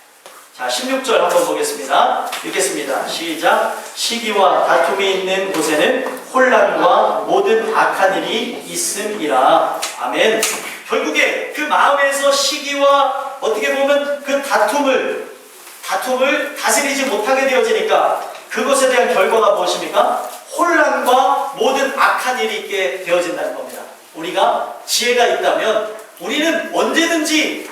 A: 자, 16절 한번 보겠습니다. 읽겠습니다. 시작. 시기와 다툼이 있는 곳에는 혼란과 모든 악한 일이 있음이라. 아멘. 결국에 그 마음에서 시기와 어떻게 보면 그 다툼을 다스리지 못하게 되어지니까 그것에 대한 결과가 무엇입니까? 혼란과 모든 악한 일이 있게 되어진다는 겁니다. 우리가 지혜가 있다면 우리는 언제든지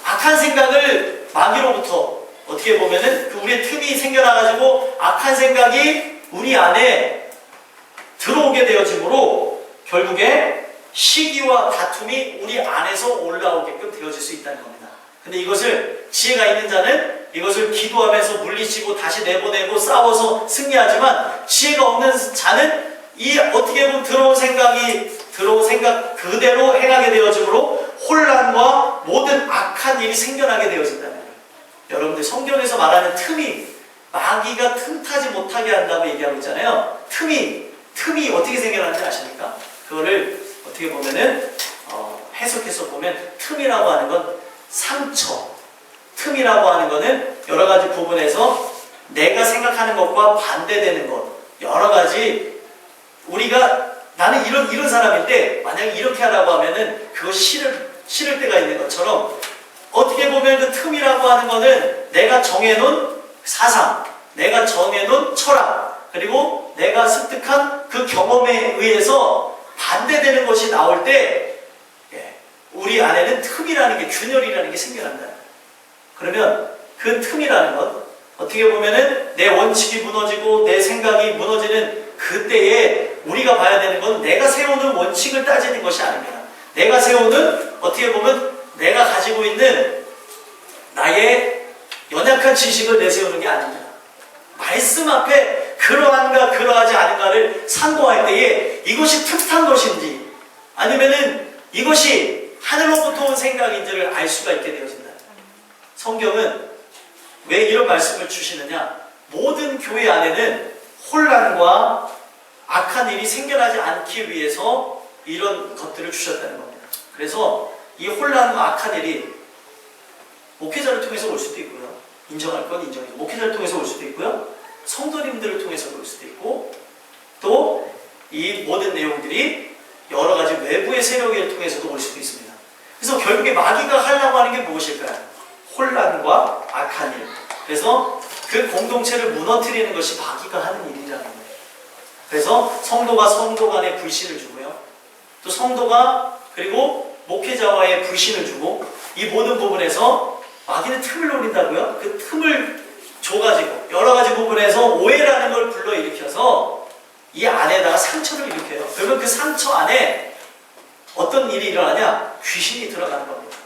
A: 악한 생각을 마귀로부터 어떻게 보면은 그 우리의 틈이 생겨나가지고 악한 생각이 우리 안에 들어오게 되어지므로 결국에 시기와 다툼이 우리 안에서 올라오게끔 되어질 수 있다는 겁니다. 근데 이것을 지혜가 있는 자는 이것을 기도하면서 물리치고 다시 내보내고 싸워서 승리하지만, 지혜가 없는 자는 이 어떻게 보면 들어온 생각 그대로 행하게 되어지므로 혼란과 모든 악한 일이 생겨나게 되어진다는 거예요. 여러분들 성경에서 말하는 틈이, 마귀가 틈타지 못하게 한다고 얘기하고 있잖아요. 틈이 어떻게 생겨나는지 아십니까? 그거를 어떻게 보면은 해석해서 보면 틈이라고 하는 건 상처, 틈이라고 하는 것은 여러 가지 부분에서 내가 생각하는 것과 반대되는 것, 여러 가지 우리가 나는 이런 사람인데 만약에 이렇게 하라고 하면은 그거 싫을 때가 있는 것처럼, 어떻게 보면 그 틈이라고 하는 것은 내가 정해놓은 사상, 내가 정해놓은 철학, 그리고 내가 습득한 그 경험에 의해서 반대되는 것이 나올 때 우리 안에는 틈이라는 게, 균열이라는 게 생겨난다. 그러면 그 틈이라는 것, 어떻게 보면은 내 원칙이 무너지고 내 생각이 무너지는 그때에 우리가 봐야 되는 건 내가 세우는 원칙을 따지는 것이 아닙니다. 내가 세우는, 어떻게 보면 내가 가지고 있는 나의 연약한 지식을 내세우는 게 아닙니다. 말씀 앞에 그러한가 그러하지 않은가를 상고할 때에 이것이 특한 것인지 아니면은 이것이 하늘로부터 온 생각인지를 알 수가 있게 되어진다. 성경은 왜 이런 말씀을 주시느냐? 모든 교회 안에는 혼란과 악한 일이 생겨나지 않기 위해서 이런 것들을 주셨다는 겁니다. 그래서 이 혼란과 악한 일이 목회자를 통해서 올 수도 있고요, 인정할 건 인정해요. 목회자를 통해서 올 수도 있고요, 성도님들을 통해서 올 수도 있고, 또 이 모든 내용들이 여러 가지 외부의 세력을 통해서도 올 수도 있습니다. 그래서 결국에 마귀가 하려고 하는 게 무엇일까요? 혼란과 악한 일. 그래서 그 공동체를 무너뜨리는 것이 마귀가 하는 일이라는 거예요. 그래서 성도가 성도 간에 불신을 주고요, 또 성도가 그리고 목회자와의 불신을 주고, 이 모든 부분에서 마귀는 틈을 노린다고요? 그 틈을 줘가지고 여러 가지 부분에서 오해라는 걸 불러일으켜서 이 안에다가 상처를 일으켜요. 그러면 그 상처 안에 어떤 일이 일어나냐? 귀신이 들어가는 겁니다.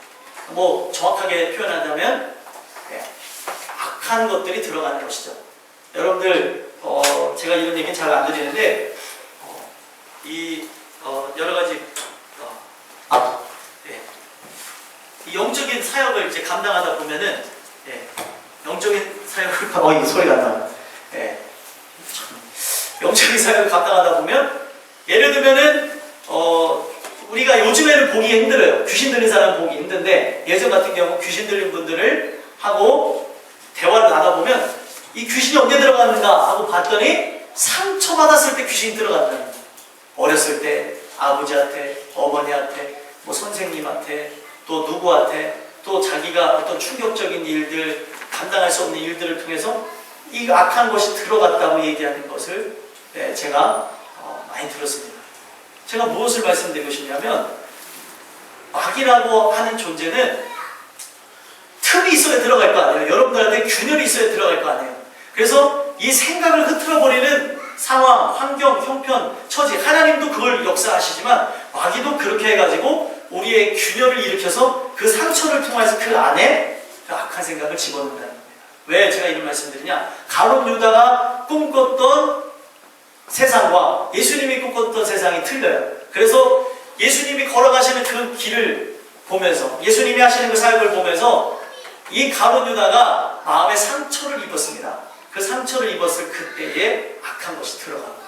A: 뭐 정확하게 표현한다면 악한 것들이 들어가는 것이죠. 여러분들 제가 이런 얘기는 잘 안 드리는데 여러 가지 이 영적인 사역을 이제 감당하다 보면은 영적인 사역을 이 소리가 나. 영적인 사역을 감당하다 보면 예를 들면은 우리가 요즘에는 보기 힘들어요. 귀신 들린 사람은 보기 힘든데, 예전 같은 경우 귀신 들린 분들을 하고 대화를 나눠보면 이 귀신이 언제 들어갔는가 하고 봤더니 상처받았을 때 귀신이 들어간다는 거예요. 어렸을 때 아버지한테, 어머니한테, 뭐 선생님한테, 또 누구한테, 또 자기가 어떤 충격적인 일들, 감당할 수 없는 일들을 통해서 이 악한 것이 들어갔다고 얘기하는 것을 제가 많이 들었습니다. 제가 무엇을 말씀드리고 싶냐면, 마귀라고 하는 존재는 틈이 있어야 들어갈 거 아니에요. 여러분들한테 균열이 있어야 들어갈 거 아니에요. 그래서 이 생각을 흐트러버리는 상황, 환경, 형편, 처지, 하나님도 그걸 역사하시지만 마귀도 그렇게 해가지고 우리의 균열을 일으켜서 그 상처를 통해서 그 안에 그 악한 생각을 집어넣는다는 겁니다. 왜 제가 이런 말씀드리냐? 가룟 유다가 꿈꿨던 세상과 예수님이 꿈꿨던 세상이 틀려요. 그래서 예수님이 걸어가시는 그 길을 보면서, 예수님이 하시는 그 사역을 보면서 이 가룟 유다가 마음에 상처를 입었습니다. 그 상처를 입었을 그때에 악한 것이 들어간 거예요.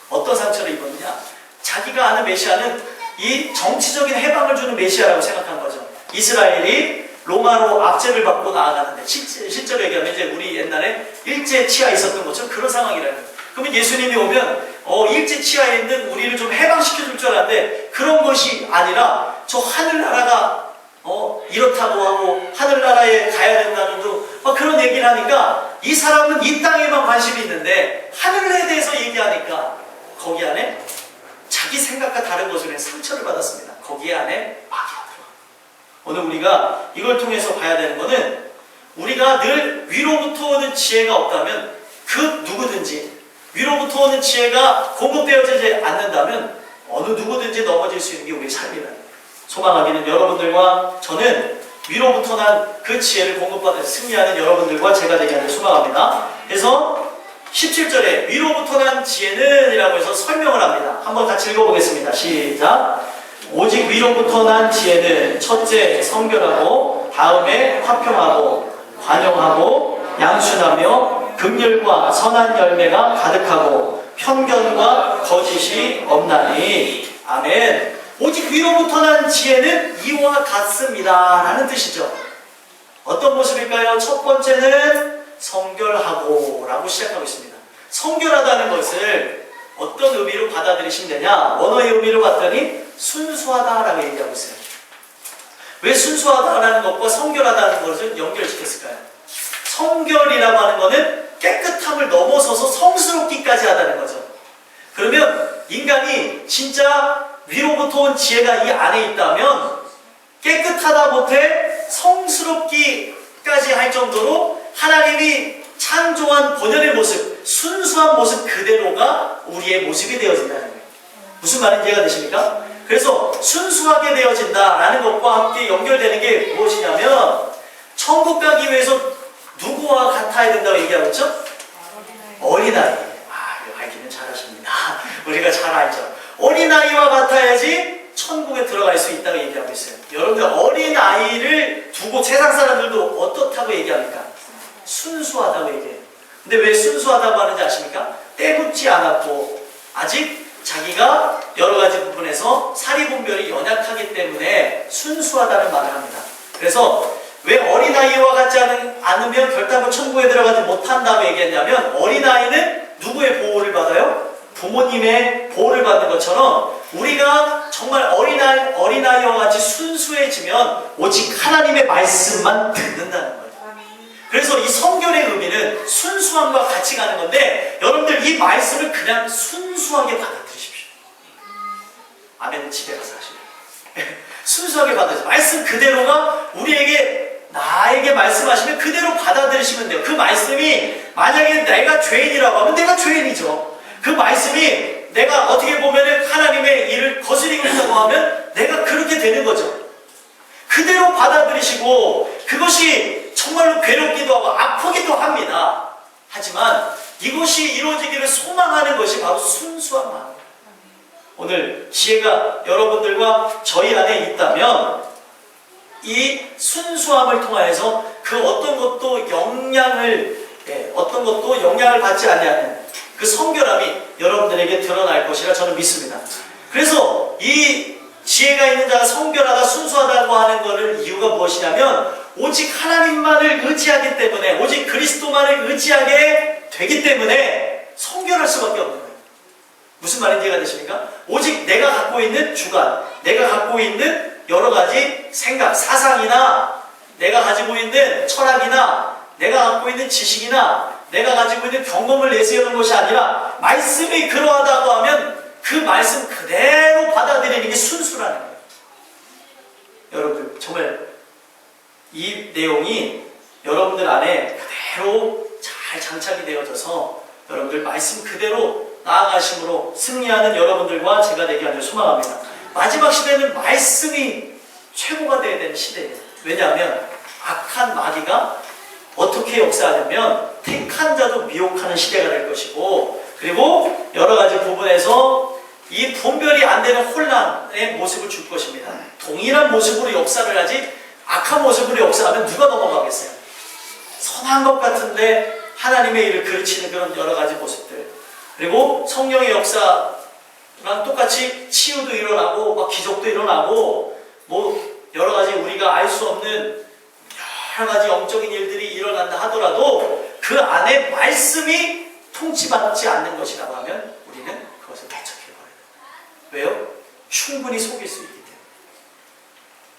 A: 어떤 상처를 입었느냐? 자기가 아는 메시아는 이 정치적인 해방을 주는 메시아라고 생각한 거죠. 이스라엘이 로마로 압제를 받고 나아가는데, 실제로 얘기하면 이제 우리 옛날에 일제 치하에 있었던 것처럼 그런 상황이라는 거예요. 그러면 예수님이 오면 일제 치하에 있는 우리를 좀 해방시켜줄 줄 알았는데, 그런 것이 아니라 저 하늘나라가 이렇다고 하고 하늘나라에 가야 된다는 그런 얘기를 하니까 이 사람은 이 땅에만 관심이 있는데 하늘에 대해서 얘기하니까 거기 안에 자기 생각과 다른 것으로 상처를 받았습니다. 거기 안에 마귀가 들어가. 오늘 우리가 이걸 통해서 봐야 되는 것은, 우리가 늘 위로부터 오는 지혜가 없다면, 그 누구든지 위로부터 오는 지혜가 공급되어지지 않는다면 어느 누구든지 넘어질 수 있는 게 우리의 삶이다. 소망하기는 여러분들과 저는 위로부터 난 그 지혜를 공급받아 승리하는 여러분들과 제가 되게 하는 소망합니다. 그래서 17절에 위로부터 난 지혜는 이라고 해서 설명을 합니다. 한번 같이 읽어보겠습니다. 시작. 오직 위로부터 난 지혜는 첫째 성결하고, 다음에 화평하고, 관용하고, 양순하며, 긍휼과 선한 열매가 가득하고, 편견과 거짓이 없나니. 아멘. 오직 위로부터 난 지혜는 이와 같습니다 라는 뜻이죠. 어떤 모습일까요? 첫 번째는 성결하고 라고 시작하고 있습니다. 성결하다는 것을 어떤 의미로 받아들이시면 되냐? 언어의 의미로 봤더니 순수하다라고 얘기하고 있어요. 왜 순수하다라는 것과 성결하다는 것을 연결시켰을까요? 성결이라고 하는 것은 깨끗함을 넘어서서 성스럽기까지 하다는 거죠. 그러면 인간이 진짜 위로부터 온 지혜가 이 안에 있다면 깨끗하다 못해 성스럽기까지 할 정도로 하나님이 창조한 본연의 모습, 순수한 모습 그대로가 우리의 모습이 되어진다는 거예요. 무슨 말인지 이해가 되십니까? 그래서 순수하게 되어진다라는 것과 함께 연결되는 게 무엇이냐면, 천국 가기 위해서 누구와 같아야 된다고 얘기하고 있죠? 어린아이. 이거 알기는 잘하십니다. 우리가 잘 알죠. 어린아이와 같아야지 천국에 들어갈 수 있다고 얘기하고 있어요. 여러분들 어린아이를 두고 세상 사람들도 어떻다고 얘기합니까? 순수하다고 얘기해요. 근데 왜 순수하다고 하는지 아십니까? 때묻지 않았고 아직 자기가 여러 가지 부분에서 사리분별이 연약하기 때문에 순수하다는 말을 합니다. 그래서 왜 어린아이와 같지 않으면 결단코 천국에 들어가지 못한다고 얘기했냐면, 어린아이는 누구의 보호를 받아요? 부모님의 보호를 받는 것처럼 우리가 정말 어린아이와 같이 순수해지면 오직 하나님의 말씀만 듣는다는 거예요. 그래서 이 성결의 의미는 순수함과 같이 가는 건데, 여러분들 이 말씀을 그냥 순수하게 받아들이십시오. 아멘. 집에 가서 하시면 순수하게 받아들이십시오. 말씀 그대로가 나에게 말씀하시면 그대로 받아들이시면 돼요. 그 말씀이 만약에 내가 죄인이라고 하면 내가 죄인이죠. 그 말씀이 내가 어떻게 보면 하나님의 일을 거스리고 있다고 하면 내가 그렇게 되는 거죠. 그대로 받아들이시고, 그것이 정말로 괴롭기도 하고 아프기도 합니다. 하지만 이것이 이루어지기를 소망하는 것이 바로 순수한 마음입니다. 오늘 지혜가 여러분들과 저희 안에 있다면 이 순수함을 통하여서 그 어떤 것도 영향을 받지 않는 그 성결함이 여러분들에게 드러날 것이라 저는 믿습니다. 그래서 이 지혜가 있는 자가 성결하다, 순수하다고 하는 것을 이유가 무엇이냐면, 오직 하나님만을 의지하기 때문에, 오직 그리스도만을 의지하게 되기 때문에 성결한 무슨 말인지 이해가 되십니까? 오직 내가 갖고 있는 주관, 내가 갖고 있는 여러 가지 생각, 사상이나 내가 가지고 있는 철학이나 내가 갖고 있는 지식이나 내가 가지고 있는 경험을 내세우는 것이 아니라 말씀이 그러하다고 하면 그 말씀 그대로 받아들이는 게 순수라는 거예요. 여러분들 정말 이 내용이 여러분들 안에 그대로 잘 장착이 되어져서 여러분들 말씀 그대로 나아가심으로 승리하는 여러분들과 제가 되게 아주 소망합니다. 마지막 시대는 말씀이 최고가 되어야 되는 시대예요. 왜냐하면 악한 마귀가 어떻게 역사하냐면 택한 자도 미혹하는 시대가 될 것이고, 그리고 여러 가지 부분에서 이 분별이 안 되는 혼란의 모습을 줄 것입니다. 동일한 모습으로 역사를 하지 악한 모습으로 역사하면 누가 넘어가겠어요? 선한 것 같은데 하나님의 일을 그르치는 그런 여러 가지 모습들, 그리고 성령의 역사랑 똑같이 치유도 일어나고 막 기적도 일어나고 뭐 여러 가지 우리가 알 수 없는 여러 가지 영적인 일들이 일어난다 하더라도 그 안에 말씀이 통치받지 않는 것이라고 하면 우리는 그것을 배척해버려요. 왜요? 충분히 속일 수 있기 때문에.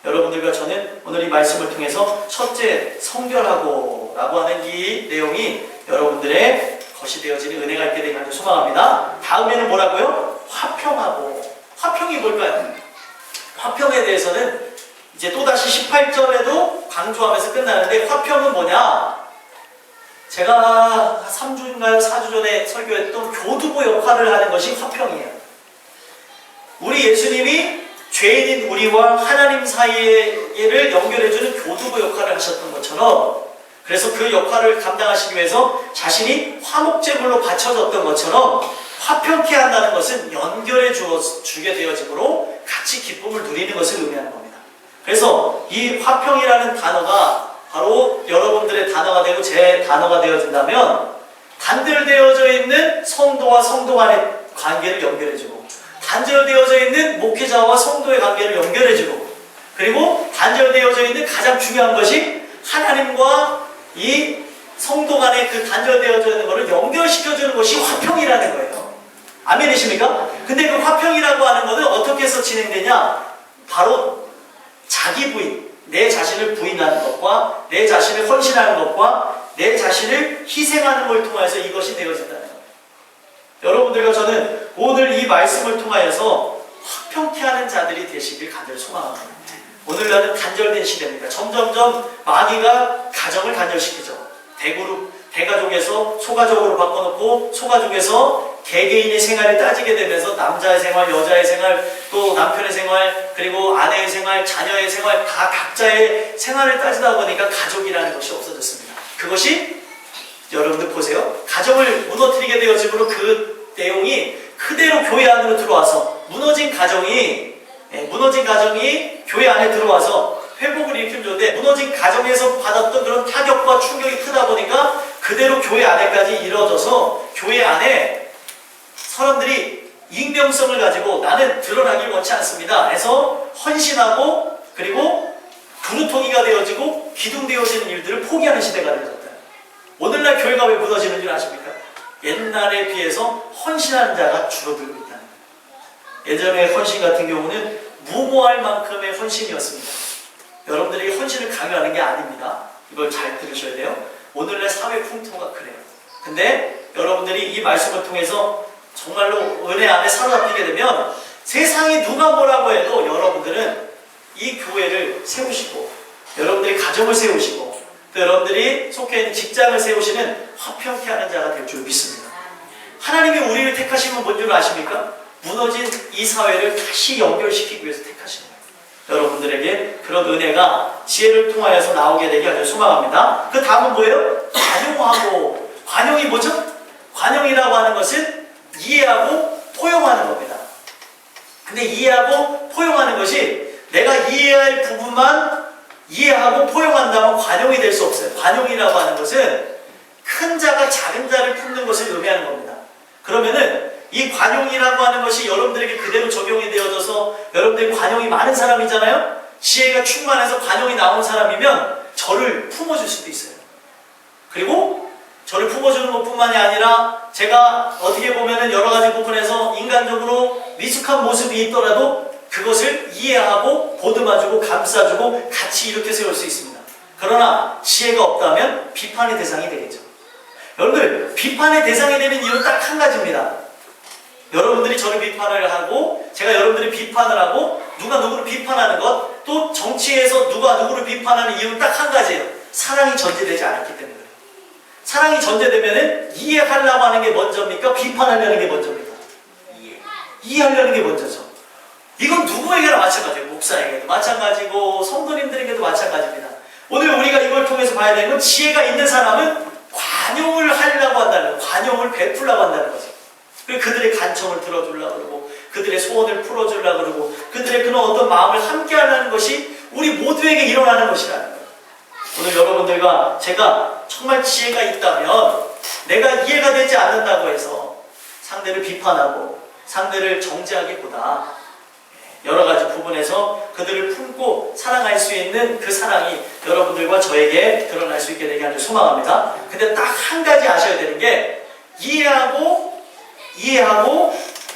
A: 여러분들과 저는 오늘 이 말씀을 통해서 첫째, 성결하고 라고 하는 이 내용이 여러분들의 것이 되어지는 은혜가 있게 되길 아주 소망합니다. 다음에는 뭐라고요? 화평하고. 화평이 뭘까요? 화평에 대해서는 이제 또다시 18절에도 강조하면서 끝나는데, 화평은 뭐냐? 제가 3주인가요? 4주 전에 설교했던 교두보 역할을 하는 것이 화평이에요. 우리 예수님이 죄인인 우리와 하나님 사이를 연결해주는 교두보 역할을 하셨던 것처럼, 그래서 그 역할을 감당하시기 위해서 자신이 화목제물로 바쳐졌던 것처럼 화평케 한다는 것은 연결해 주게 되어지므로 같이 기쁨을 누리는 것을 의미하는 겁니다. 그래서 이 화평이라는 단어가 바로 여러분들의 단어가 되고 제 단어가 되어진다면, 단절되어져 있는 성도와 성도 간의 관계를 연결해주고, 단절되어져 있는 목회자와 성도의 관계를 연결해주고, 그리고 단절되어져 있는 가장 중요한 것이 하나님과 이 성도 간의 그 단절되어져 있는 것을 연결시켜주는 것이 화평이라는 거예요. 아멘이십니까? 근데 그 화평이라고 하는 것은 어떻게 해서 진행되냐? 바로 자기 부인, 내 자신을 부인하는 것과 내 자신을 헌신하는 것과 내 자신을 희생하는 걸 통해서 이것이 되어진다는 거예요. 여러분들과 저는 오늘 이 말씀을 통하여서 화평케 하는 자들이 되시길 간절히 소망합니다. 오늘날은 단절된 시대입니다. 점점점 마귀가 가정을 단절시키죠. 대그룹, 대가족에서 소가족으로 바꿔놓고 소가족에서 개개인의 생활을 따지게 되면서 남자의 생활, 여자의 생활, 또 남편의 생활, 그리고 아내의 생활, 자녀의 생활, 다 각자의 생활을 따지다 보니까 가족이라는 것이 없어졌습니다. 그것이 여러분들 보세요. 가정을 무너뜨리게 되어지므로 그 내용이 그대로 교회 안으로 들어와서 무너진 가정이 교회 안에 들어와서 회복을 일으키면 좋은데, 무너진 가정에서 받았던 그런 타격과 충격이 크다 보니까 그대로 교회 안에까지 이뤄져서 교회 안에 사람들이 익명성을 가지고 나는 드러나길 원치 않습니다 해서 헌신하고, 그리고 부르통이가 되어지고 기둥되어지는 일들을 포기하는 시대가 되어졌다. 오늘날 교회가 왜 무너지는 줄 아십니까? 옛날에 비해서 헌신하는 자가 줄어들고 있다는 거예요. 예전의 헌신 같은 경우는 무모할 만큼의 헌신이었습니다. 여러분들이 헌신을 강요하는 게 아닙니다. 이걸 잘 들으셔야 돼요. 오늘날 사회 풍토가 그래요. 근데 여러분들이 이 말씀을 통해서 정말로 은혜 안에 사로잡히게 되면 세상이 누가 뭐라고 해도 여러분들은 이 교회를 세우시고, 여러분들이 가정을 세우시고, 또 여러분들이 속해 있는 직장을 세우시는 화평케 하는 자가 될 줄 믿습니다. 하나님이 우리를 택하시면 뭔 줄 아십니까? 무너진 이 사회를 다시 연결시키기 위해서 택하시는 거예요. 여러분들에게 그런 은혜가 지혜를 통하여서 나오게 되기 아주 소망합니다. 그 다음은 뭐예요? 관용하고. 관용이 뭐죠? 관용이라고 하는 것은 이해하고 포용하는 겁니다. 근데 이해하고 포용하는 것이 내가 이해할 부분만 이해하고 포용한다면 관용이 될 수 없어요. 관용이라고 하는 것은 큰 자가 작은 자를 품는 것을 의미하는 겁니다. 그러면은 이 관용이라고 하는 것이 여러분들에게 그대로 적용이 되어져서 여러분들이 관용이 많은 사람이잖아요. 지혜가 충만해서 관용이 나온 사람이면 저를 품어줄 수도 있어요. 그리고 저를 품어주는 것뿐만이 아니라 제가 어떻게 보면은 여러 가지 부분에서 인간적으로 미숙한 모습이 있더라도 그것을 이해하고 보듬어주고 감싸주고 같이 이렇게 세울 수 있습니다. 그러나 지혜가 없다면 비판의 대상이 되겠죠. 여러분들, 비판의 대상이 되는 이유는 딱 한 가지입니다. 여러분들이 저를 비판을 하고 제가 여러분들이 비판을 하고 누가 누구를 비판하는 것, 또 정치에서 누가 누구를 비판하는 이유는 딱 한 가지예요. 사랑이 전제되지 않았기 때문에 그래요. 사랑이 전제되면은 이해하려고 하는 게 먼저입니까? 비판하려는 게 먼저입니까? 이해하려는 게 먼저죠. 이건 누구에게나 마찬가지예요. 목사에게도 마찬가지고 성도님들에게도 마찬가지입니다. 오늘 우리가 이걸 통해서 봐야 되는 건 지혜가 있는 사람은 관용을 하려고 한다는 거예요. 관용을 베풀려고 한다는 거죠. 그들의 간청을 들어주려고 그러고 그들의 소원을 풀어주려고 그러고 그들의 그런 어떤 마음을 함께 하려는 것이 우리 모두에게 일어나는 것이라는 거예요. 오늘 여러분들과 제가 정말 지혜가 있다면 내가 이해가 되지 않는다고 해서 상대를 비판하고 상대를 정죄하기보다 여러 가지 부분에서 그들을 품고 사랑할 수 있는 그 사랑이 여러분들과 저에게 드러날 수 있게 되게 아주 소망합니다. 근데 딱 한 가지 아셔야 되는 게 이해하고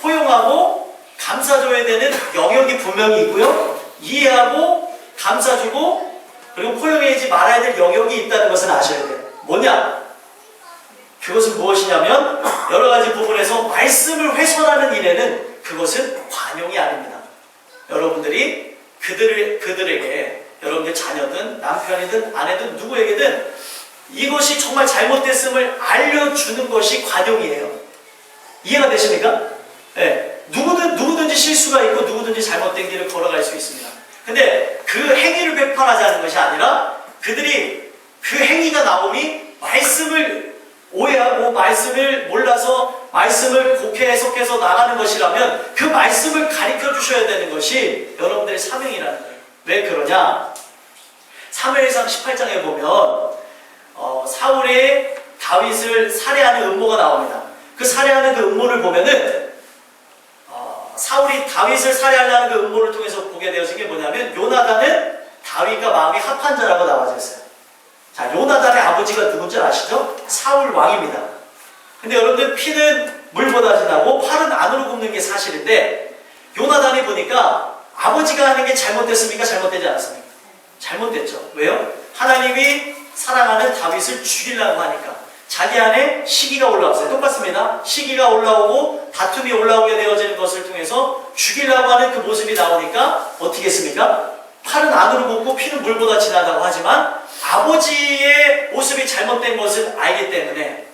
A: 포용하고 감싸줘야 되는 영역이 분명히 있고요. 이해하고 감싸주고 그리고 포용하지 말아야 될 영역이 있다는 것을 아셔야 돼요. 뭐냐? 그것은 무엇이냐면 여러 가지 부분에서 말씀을 훼손하는 일에는 그것은 관용이 아닙니다. 여러분들이 그들에게 여러분들 자녀든 남편이든 아내든 누구에게든 이것이 정말 잘못됐음을 알려주는 것이 관용이에요. 이해가 되십니까? 네. 누구든지 실수가 있고 누구든지 잘못된 길을 걸어갈 수 있습니다. 근데 그 행위를 비판하자는 것이 아니라 그들이 그 행위가 나오니 말씀을 오해하고 말씀을 몰라서 말씀을 곡해 해석해서 나가는 것이라면 그 말씀을 가르쳐 주셔야 되는 것이 여러분들의 사명이라는 거예요. 왜 그러냐? 사무엘상 18장에 보면 사울이 다윗을 살해하는 음모가 나옵니다. 그 살해하는 그 음모를 보면은 사울이 다윗을 살해하려는 그 음모를 통해서 보게 되어진 게 뭐냐면 요나단은 다윗과 마음이 합한 자라고 나와져 있어요. 자, 요나단의 아버지가 누군지 아시죠? 사울 왕입니다. 근데 여러분들 피는 물보다 진하고 팔은 안으로 굽는 게 사실인데 요나단이 보니까 아버지가 하는 게 잘못됐습니까? 잘못되지 않았습니까? 잘못됐죠. 왜요? 하나님이 사랑하는 다윗을 죽이려고 하니까 자기 안에 시기가 올라왔어요. 똑같습니다. 시기가 올라오고 다툼이 올라오게 되어지는 것을 통해서 죽이려고 하는 그 모습이 나오니까 어떻게 했습니까? 팔은 안으로 굽고 피는 물보다 진하다고 하지만 아버지의 모습이 잘못된 것을 알기 때문에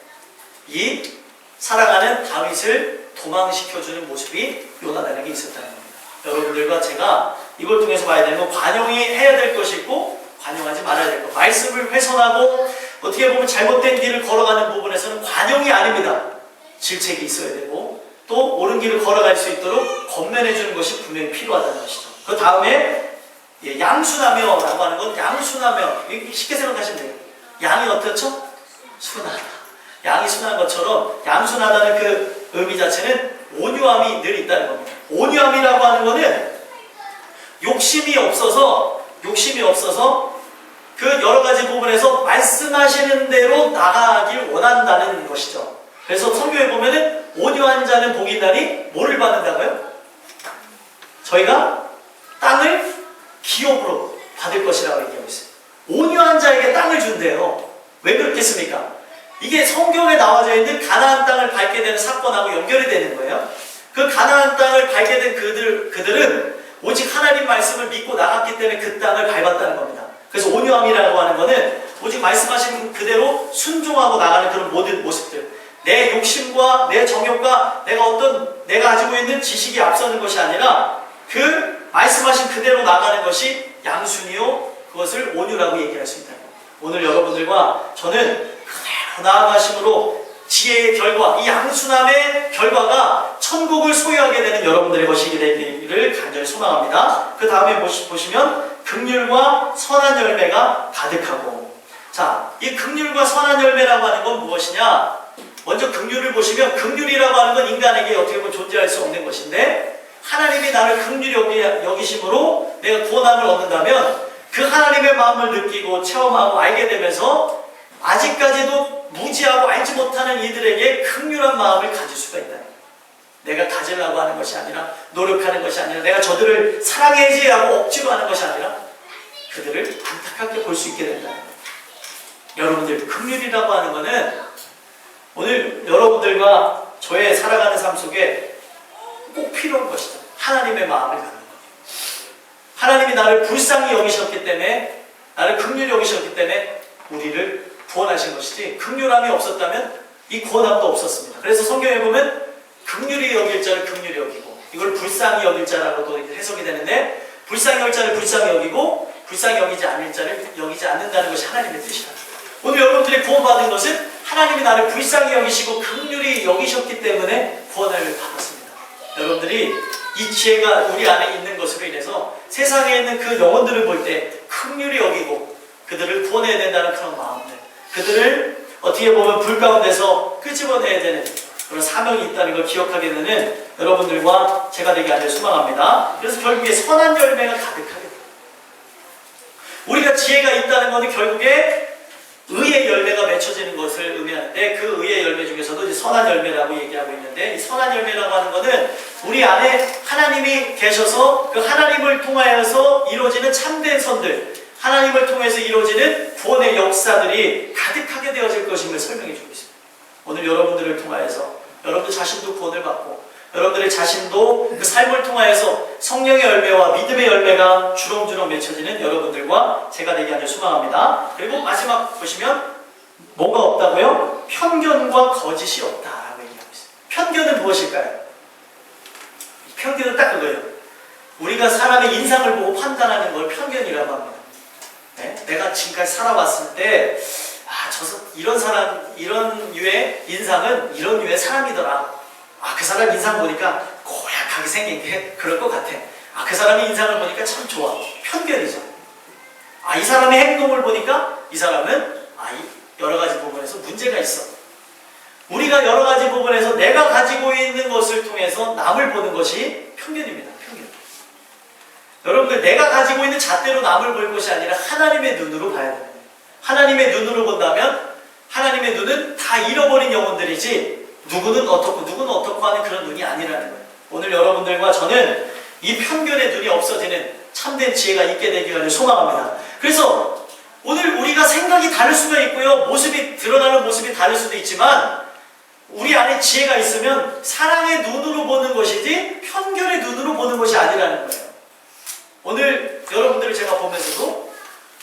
A: 이 사랑하는 다윗을 도망시켜주는 모습이 요나단에게 있었다는 겁니다. 여러분들과 제가 이걸 통해서 봐야 되는 건 관용이 해야 될 것이 있고 관용하지 말아야 될 것. 말씀을 훼손하고 어떻게 보면 잘못된 길을 걸어가는 부분에서는 관용이 아닙니다. 질책이 있어야 되고 또 옳은 길을 걸어갈 수 있도록 권면해 주는 것이 분명히 필요하다는 것이죠. 그 다음에 양순하며라고 하는 건 양순하며 쉽게 생각하시면 돼요. 양이 어떻죠? 순하다. 양이 순한 것처럼 양순하다는 그 의미 자체는 온유함이 늘 있다는 겁니다. 온유함이라고 하는 거는 욕심이 없어서 그 여러 가지 부분에서 말씀하시는 대로 나가길 원한다는 것이죠. 그래서 성경에 보면은 온유한 자는 복이 있나니 뭐를 받는다고요? 저희가 땅을 기업으로 받을 것이라고 얘기하고 있어요. 온유한 자에게 땅을 준대요. 왜 그렇겠습니까? 이게 성경에 나와져 있는 가나안 땅을 밟게 되는 사건하고 연결이 되는 거예요. 그 가나안 땅을 밟게 된 그들은 오직 하나님 말씀을 믿고 나갔기 때문에 그 땅을 밟았다는 겁니다. 그래서 온유함이라고 하는 것은 오직 말씀하신 그대로 순종하고 나가는 그런 모든 모습들. 내 욕심과 내 정욕과 내가 가지고 있는 지식이 앞서는 것이 아니라 그 말씀하신 그대로 나가는 것이 양순이요 그것을 온유라고 얘기할 수 있다. 오늘 여러분들과 저는 그대로 나아가심으로 지혜의 결과, 이 양순함의 결과가 천국을 소유하게 되는 여러분들의 것이기 되기를 간절히 소망합니다. 그 다음에 보시면 긍휼과 선한 열매가 가득하고, 자, 이 긍휼과 선한 열매라고 하는 건 무엇이냐? 먼저 긍휼을 보시면 긍휼이라고 하는 건 인간에게 어떻게 보면 존재할 수 없는 것인데 하나님이 나를 긍휼히 여기심으로 내가 구원함을 얻는다면 그 하나님의 마음을 느끼고 체험하고 알게 되면서 아직까지도 무지하고 알지 못하는 이들에게 긍휼한 마음을 가질 수가 있다. 내가 가지려고 하는 것이 아니라, 노력하는 것이 아니라, 내가 저들을 사랑해야지 하고 억지로 하는 것이 아니라 그들을 안타깝게 볼 수 있게 된다. 여러분들, 긍휼이라고 하는 것은 오늘 여러분들과 저의 살아가는 삶 속에 꼭 필요한 것이다. 하나님의 마음을 갖는 것. 하나님이 나를 불쌍히 여기셨기 때문에, 나를 긍휼히 여기셨기 때문에 우리를 구원하신 것이지, 긍휼함이 없었다면 이 구원함도 없었습니다. 그래서 성경에 보면 긍휼히 여길 자를 긍휼히 여기고, 이걸 불쌍히 여길 자라고도 해석이 되는데, 불쌍히 여길 자를 불쌍히 여기고 불쌍히 여기지 않을 자를 여기지 않는다는 것이 하나님의 뜻이다. 오늘 여러분들이 구원받은 것은 하나님이 나를 불쌍히 여기시고 긍휼히 여기셨기 때문에 구원을 받았습니다. 여러분들이 이 지혜가 우리 안에 있는 것으로 인해서 세상에 있는 그 영혼들을 볼 때 긍휼히 여기고 그들을 구원해야 된다는 그런 마음들, 그들을 어떻게 보면 불 가운데서 끄집어내야 되는 그런 사명이 있다는 걸 기억하게 되는 여러분들과 제가 되게 하길 소망합니다. 그래서 결국에 선한 열매가 가득하게 돼요. 우리가 지혜가 있다는 것은 결국에 의의 열매가 맺혀지는 것을 의미하는데, 그 의의 열매 중에서도 이제 선한 열매라고 얘기하고 있는데, 이 선한 열매라고 하는 것은 우리 안에 하나님이 계셔서 그 하나님을 통하여서 이루어지는 참된 선들, 하나님을 통해서 이루어지는 구원의 역사들이 가득하게 되어질 것임을 설명해 주고 있습니다. 오늘 여러분들을 통하여서 여러분들 자신도 구원을 받고, 여러분들의 자신도 그 삶을 통하여서 성령의 열매와 믿음의 열매가 주렁주렁 맺혀지는 여러분들과 제가 되게 하길 소망합니다. 그리고 마지막 보시면 뭐가 없다고요? 편견과 거짓이 없다라고 얘기하고 있어요. 편견은 무엇일까요? 편견은 딱 그거예요. 우리가 사람의 인상을 보고 판단하는 걸 편견이라고 합니다. 네? 내가 지금까지 살아왔을 때 이런 사람, 이런 유의 인상은 이런 유의 사람이더라. 그 사람 인상 보니까 고약하게 생긴 게 그럴 것 같아. 그 사람의 인상을 보니까 참 좋아. 편견이죠. 이 사람의 행동을 보니까 이 사람은 여러 가지 부분에서 문제가 있어. 우리가 여러 가지 부분에서 내가 가지고 있는 것을 통해서 남을 보는 것이 편견입니다. 편견. 여러분들, 내가 가지고 있는 잣대로 남을 볼 것이 아니라 하나님의 눈으로 봐야 됩니다. 하나님의 눈으로 본다면 하나님의 눈은 다 잃어버린 영혼들이지 누구는 어떻고 누구는 어떻고 하는 그런 눈이 아니라는 거예요. 오늘 여러분들과 저는 이 편견의 눈이 없어지는 참된 지혜가 있게 되기를 소망합니다. 그래서 오늘 우리가 생각이 다를 수가 있고요, 모습이 드러나는 모습이 다를 수도 있지만 우리 안에 지혜가 있으면 사랑의 눈으로 보는 것이지 편견의 눈으로 보는 것이 아니라는 거예요. 오늘 여러분들을 제가 보면서도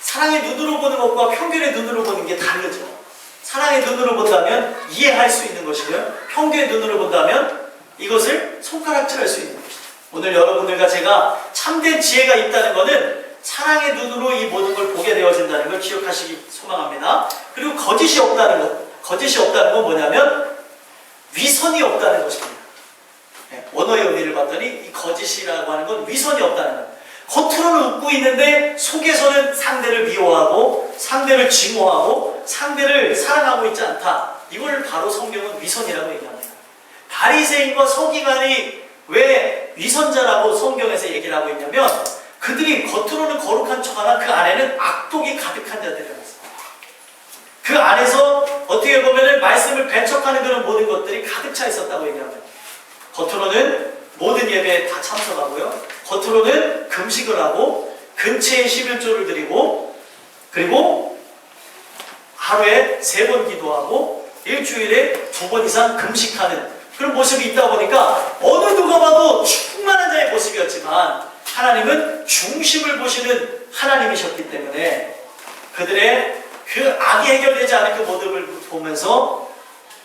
A: 사랑의 눈으로 보는 것과 편견의 눈으로 보는 게 다르죠. 사랑의 눈으로 본다면 이해할 수 있는 것이고요, 편견의 눈으로 본다면 이것을 손가락질할 수 있는 것이죠. 오늘 여러분들과 제가 참된 지혜가 있다는 것은 사랑의 눈으로 이 모든 걸 보게 되어진다는 걸 기억하시기 소망합니다. 그리고 거짓이 없다는 것, 거짓이 없다는 건 뭐냐면 위선이 없다는 것입니다. 원어의 의미를 봤더니 이 거짓이라고 하는 건 위선이 없다는 것. 겉으로는 웃고 있는데 속에서는 상대를 미워하고 상대를 증오하고 상대를 사랑하고 있지 않다. 이걸 바로 성경은 위선이라고 얘기합니다. 바리새인과 서기관이 왜 위선자라고 성경에서 얘기를 하고 있냐면 그들이 겉으로는 거룩한 척하나 그 안에는 악독이 가득한 자들이라고 했습니다. 그 안에서 어떻게 보면 말씀을 배척하는 그런 모든 것들이 가득 차 있었다고 얘기합니다. 겉으로는 모든 예배에 다 참석하고요, 겉으로는 금식을 하고 근처에 11조를 드리고 그리고 하루에 3번 기도하고 일주일에 2번 이상 금식하는 그런 모습이 있다 보니까 어느 누가 봐도 충만한 자의 모습이었지만 하나님은 중심을 보시는 하나님이셨기 때문에 그들의 그 악이 해결되지 않은 그 모습을 보면서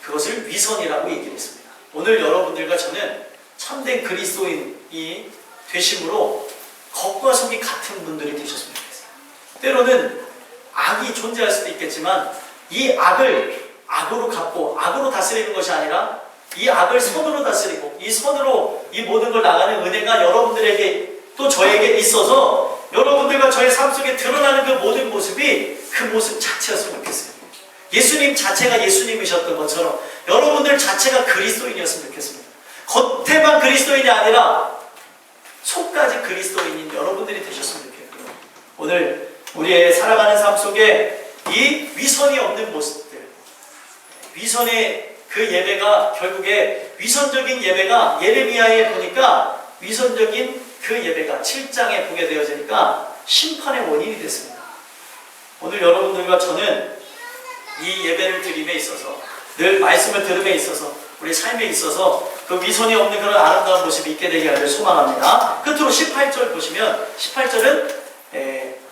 A: 그것을 위선이라고 얘기했습니다. 오늘 여러분들과 저는 참된 그리스도인이 되심으로 겉과 속이 같은 분들이 되셨으면 좋겠어요. 때로는 악이 존재할 수도 있겠지만 이 악을 악으로 갚고 악으로 다스리는 것이 아니라 이 악을 선으로 다스리고 이 선으로 이 모든 걸 나가는 은혜가 여러분들에게 또 저에게 있어서 여러분들과 저의 삶 속에 드러나는 그 모든 모습이 그 모습 자체였으면 좋겠어요. 예수님 자체가 예수님이셨던 것처럼 여러분들 자체가 그리스도인이었으면 좋겠습니다. 겉에만 그리스도인이 아니라 속까지 그리스도인인 여러분들이 되셨으면 좋겠고요. 오늘 우리의 살아가는 삶 속에 이 위선이 없는 모습들, 위선의 그 예배가 결국에 위선적인 예배가 예레미야에 보니까 위선적인 그 예배가 7장에 보게 되어지니까 심판의 원인이 됐습니다. 오늘 여러분들과 저는 이 예배를 드림에 있어서 늘 말씀을 들음에 있어서 우리 삶에 있어서 그 위선이 없는 그런 아름다운 모습이 있게 되게 하길 소망합니다. 끝으로 18절 보시면 18절은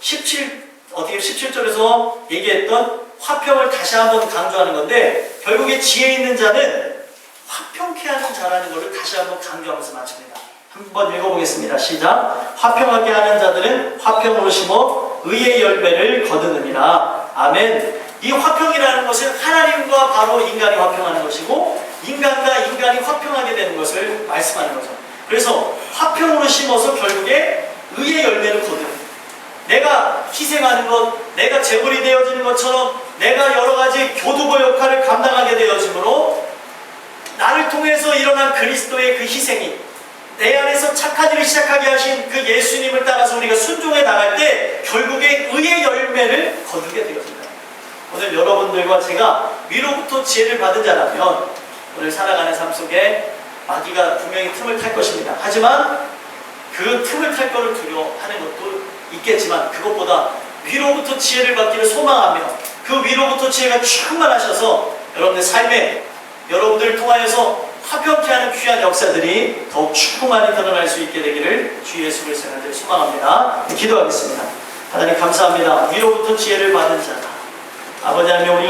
A: 17절에서 얘기했던 화평을 다시 한번 강조하는 건데 결국에 지혜 있는 자는 화평케 하는 자라는 것을 다시 한번 강조하면서 마칩니다. 한번 읽어보겠습니다. 시작. 화평하게 하는 자들은 화평으로 심어 의의 열매를 거두느니라. 아멘. 이 화평이라는 것은 하나님과 바로 인간이 화평하는 것이고 인간과 인간이 화평하게 되는 것을 말씀하는 거죠. 그래서 화평으로 심어서 결국에 의의 열매를 거두는, 내가 희생하는 것, 내가 제물이 되어지는 것처럼 내가 여러 가지 교두보 역할을 감당하게 되어지므로 나를 통해서 일어난 그리스도의 그 희생이 내 안에서 착한 일을 시작하게 하신 그 예수님을 따라서 우리가 순종해 나갈 때 결국에 의의 열매를 거두게 되어집니다. 오늘 여러분들과 제가 위로부터 지혜를 받은 자라면 오늘 살아가는 삶 속에 마귀가 분명히 틈을 탈 것입니다. 하지만 그 틈을 탈 것을 두려워하는 것도 있겠지만 그것보다 위로부터 지혜를 받기를 소망하며 그 위로부터 지혜가 충만하셔서 여러분의 삶에 여러분들을 통하여서 화평케 하는 귀한 역사들이 더욱 충만히 드러날 수 있게 되기를 주 예수 그리스도의 이름으로 소망합니다. 기도하겠습니다. 하나님 감사합니다. 위로부터 지혜를 받은 자 아버지 하나님, 우리가